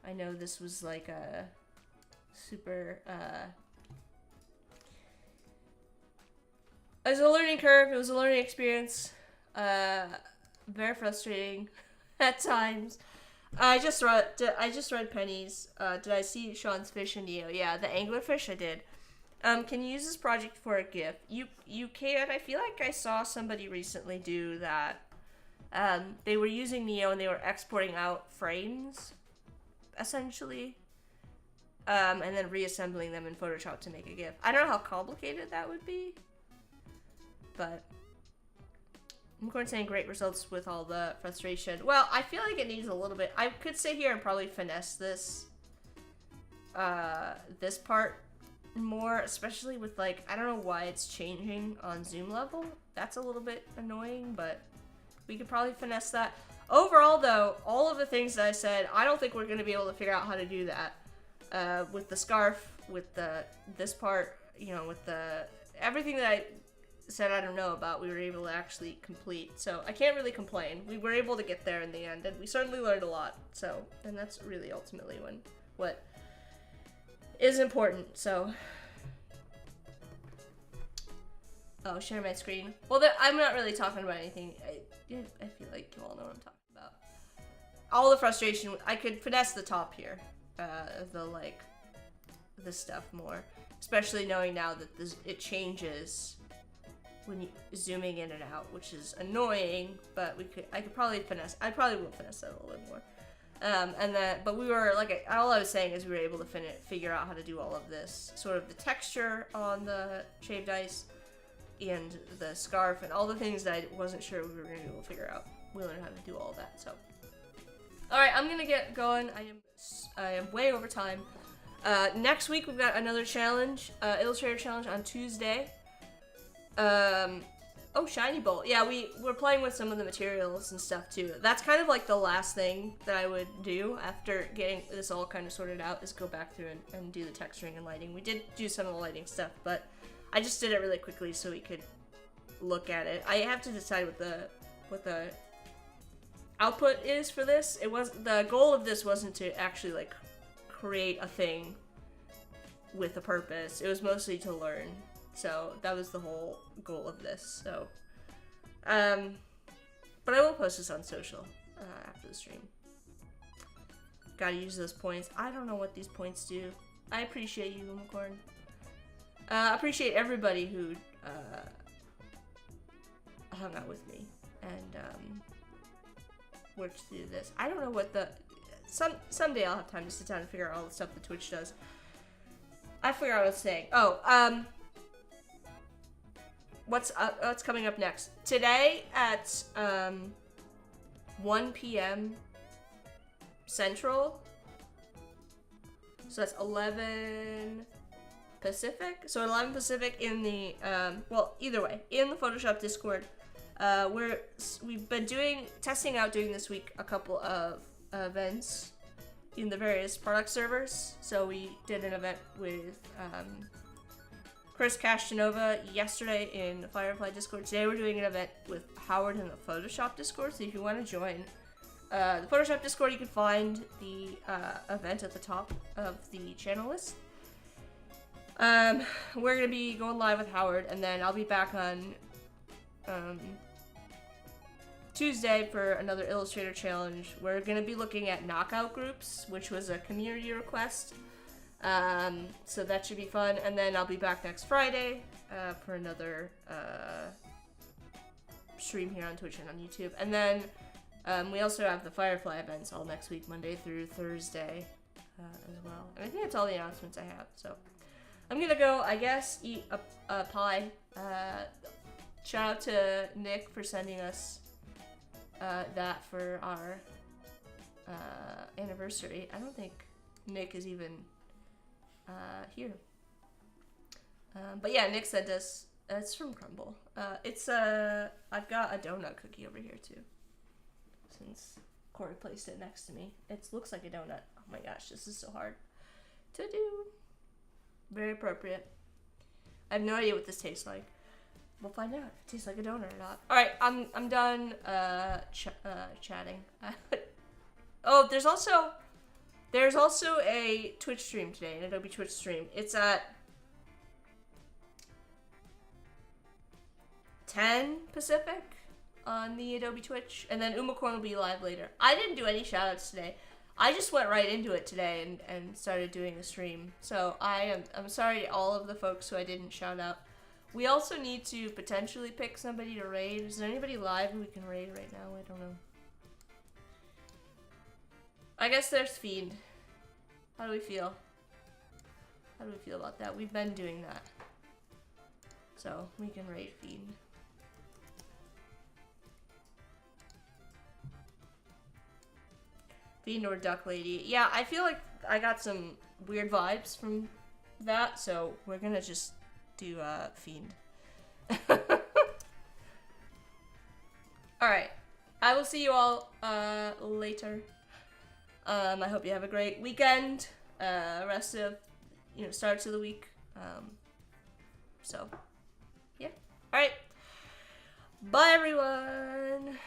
I know this was like a super, it was a learning curve. It was a learning experience. Very frustrating at times. I just read Penny's. Did I see Sean's fish in Neo? Yeah, the anglerfish I did. Can you use this project for a GIF? You can. I feel like I saw somebody recently do that. They were using Neo and they were exporting out frames, essentially, and then reassembling them in Photoshop to make a GIF. I don't know how complicated that would be, but I'm going to say great results with all the frustration. Well, I feel like it needs a little bit. I could sit here and probably finesse this part more, especially with, like, I don't know why it's changing on zoom level. That's a little bit annoying, but we could probably finesse that. Overall, though, all of the things that I said, I don't think we're going to be able to figure out how to do that. With the scarf, with this part, you know, with everything that I said I don't know about, we were able to actually complete. So I can't really complain. We were able to get there in the end, and we certainly learned a lot. So, and that's really ultimately what is important. So, oh, share my screen. Well, I'm not really talking about anything. I feel like you all know what I'm talking about. All the frustration. I could finesse the top here. This stuff more, especially knowing now that it changes when you zooming in and out, which is annoying, but I could probably finesse. I probably will finesse that a little bit more. But we were all I was saying is we were able to figure out how to do all of this, sort of the texture on the shaved ice and the scarf and all the things that I wasn't sure we were going to be able to figure out. We learned how to do all of that. So, all right, I'm gonna get going. I am way over time. Next week we've got another challenge, Illustrator challenge on Tuesday. Oh, shiny bolt. Yeah, we're playing with some of the materials and stuff too. That's kind of like the last thing that I would do after getting this all kind of sorted out, is go back through and do the texturing and lighting. We did do some of the lighting stuff, but I just did it really quickly so we could look at it. I have to decide what the output is for this. The goal of this wasn't to actually like create a thing with a purpose. It was mostly to learn. So that was the whole goal of this. So, but I will post this on social after the stream. Gotta use those points. I don't know what these points do. I appreciate you, Unicorn. I appreciate everybody who hung out with me and worked through this. I don't know what someday I'll have time to sit down and figure out all the stuff that Twitch does. I figure out what I was saying. Oh, what's coming up next? Today at 1 p.m. Central. So that's 11 Pacific. So 11 Pacific in the well, either way, in the Photoshop Discord. We've been testing out this week a couple of events in the various product servers. So we did an event with Chris Castanova yesterday in the Firefly Discord. Today we're doing an event with Howard in the Photoshop Discord. So if you want to join the Photoshop Discord, you can find the event at the top of the channel list. We're gonna be going live with Howard, and then I'll be back on Tuesday for another Illustrator challenge. We're gonna be looking at knockout groups, which was a community request. So that should be fun. And then I'll be back next Friday for another stream here on Twitch and on YouTube. And then we also have the Firefly events all next week, Monday through Thursday as well. And I think that's all the announcements I have. So I'm gonna go, I guess, eat a pie. Shout out to Nick for sending us that for our anniversary. I don't think Nick is even here. But yeah, Nick sent us, it's from Crumble. I've got a donut cookie over here too, since Corey placed it next to me. It looks like a donut. Oh my gosh, this is so hard to do. Very appropriate. I have no idea what this tastes like. We'll find out if it tastes like a donut or not. Alright, I'm done chatting. Oh, there's also a Twitch stream today, an Adobe Twitch stream. It's at 10 Pacific on the Adobe Twitch, and then Umacorn will be live later. I didn't do any shoutouts today. I just went right into it today and started doing a stream. So I'm sorry to all of the folks who I didn't shout out. We also need to potentially pick somebody to raid. Is there anybody live who we can raid right now? I don't know. I guess there's Fiend. How do we feel? How do we feel about that? We've been doing that. So, we can raid Fiend. Fiend or Duck Lady. Yeah, I feel like I got some weird vibes from that, so we're gonna just do Fiend. Alright. I will see you all later. I hope you have a great weekend. Rest of, start to the week. So, yeah. Alright. Bye, everyone.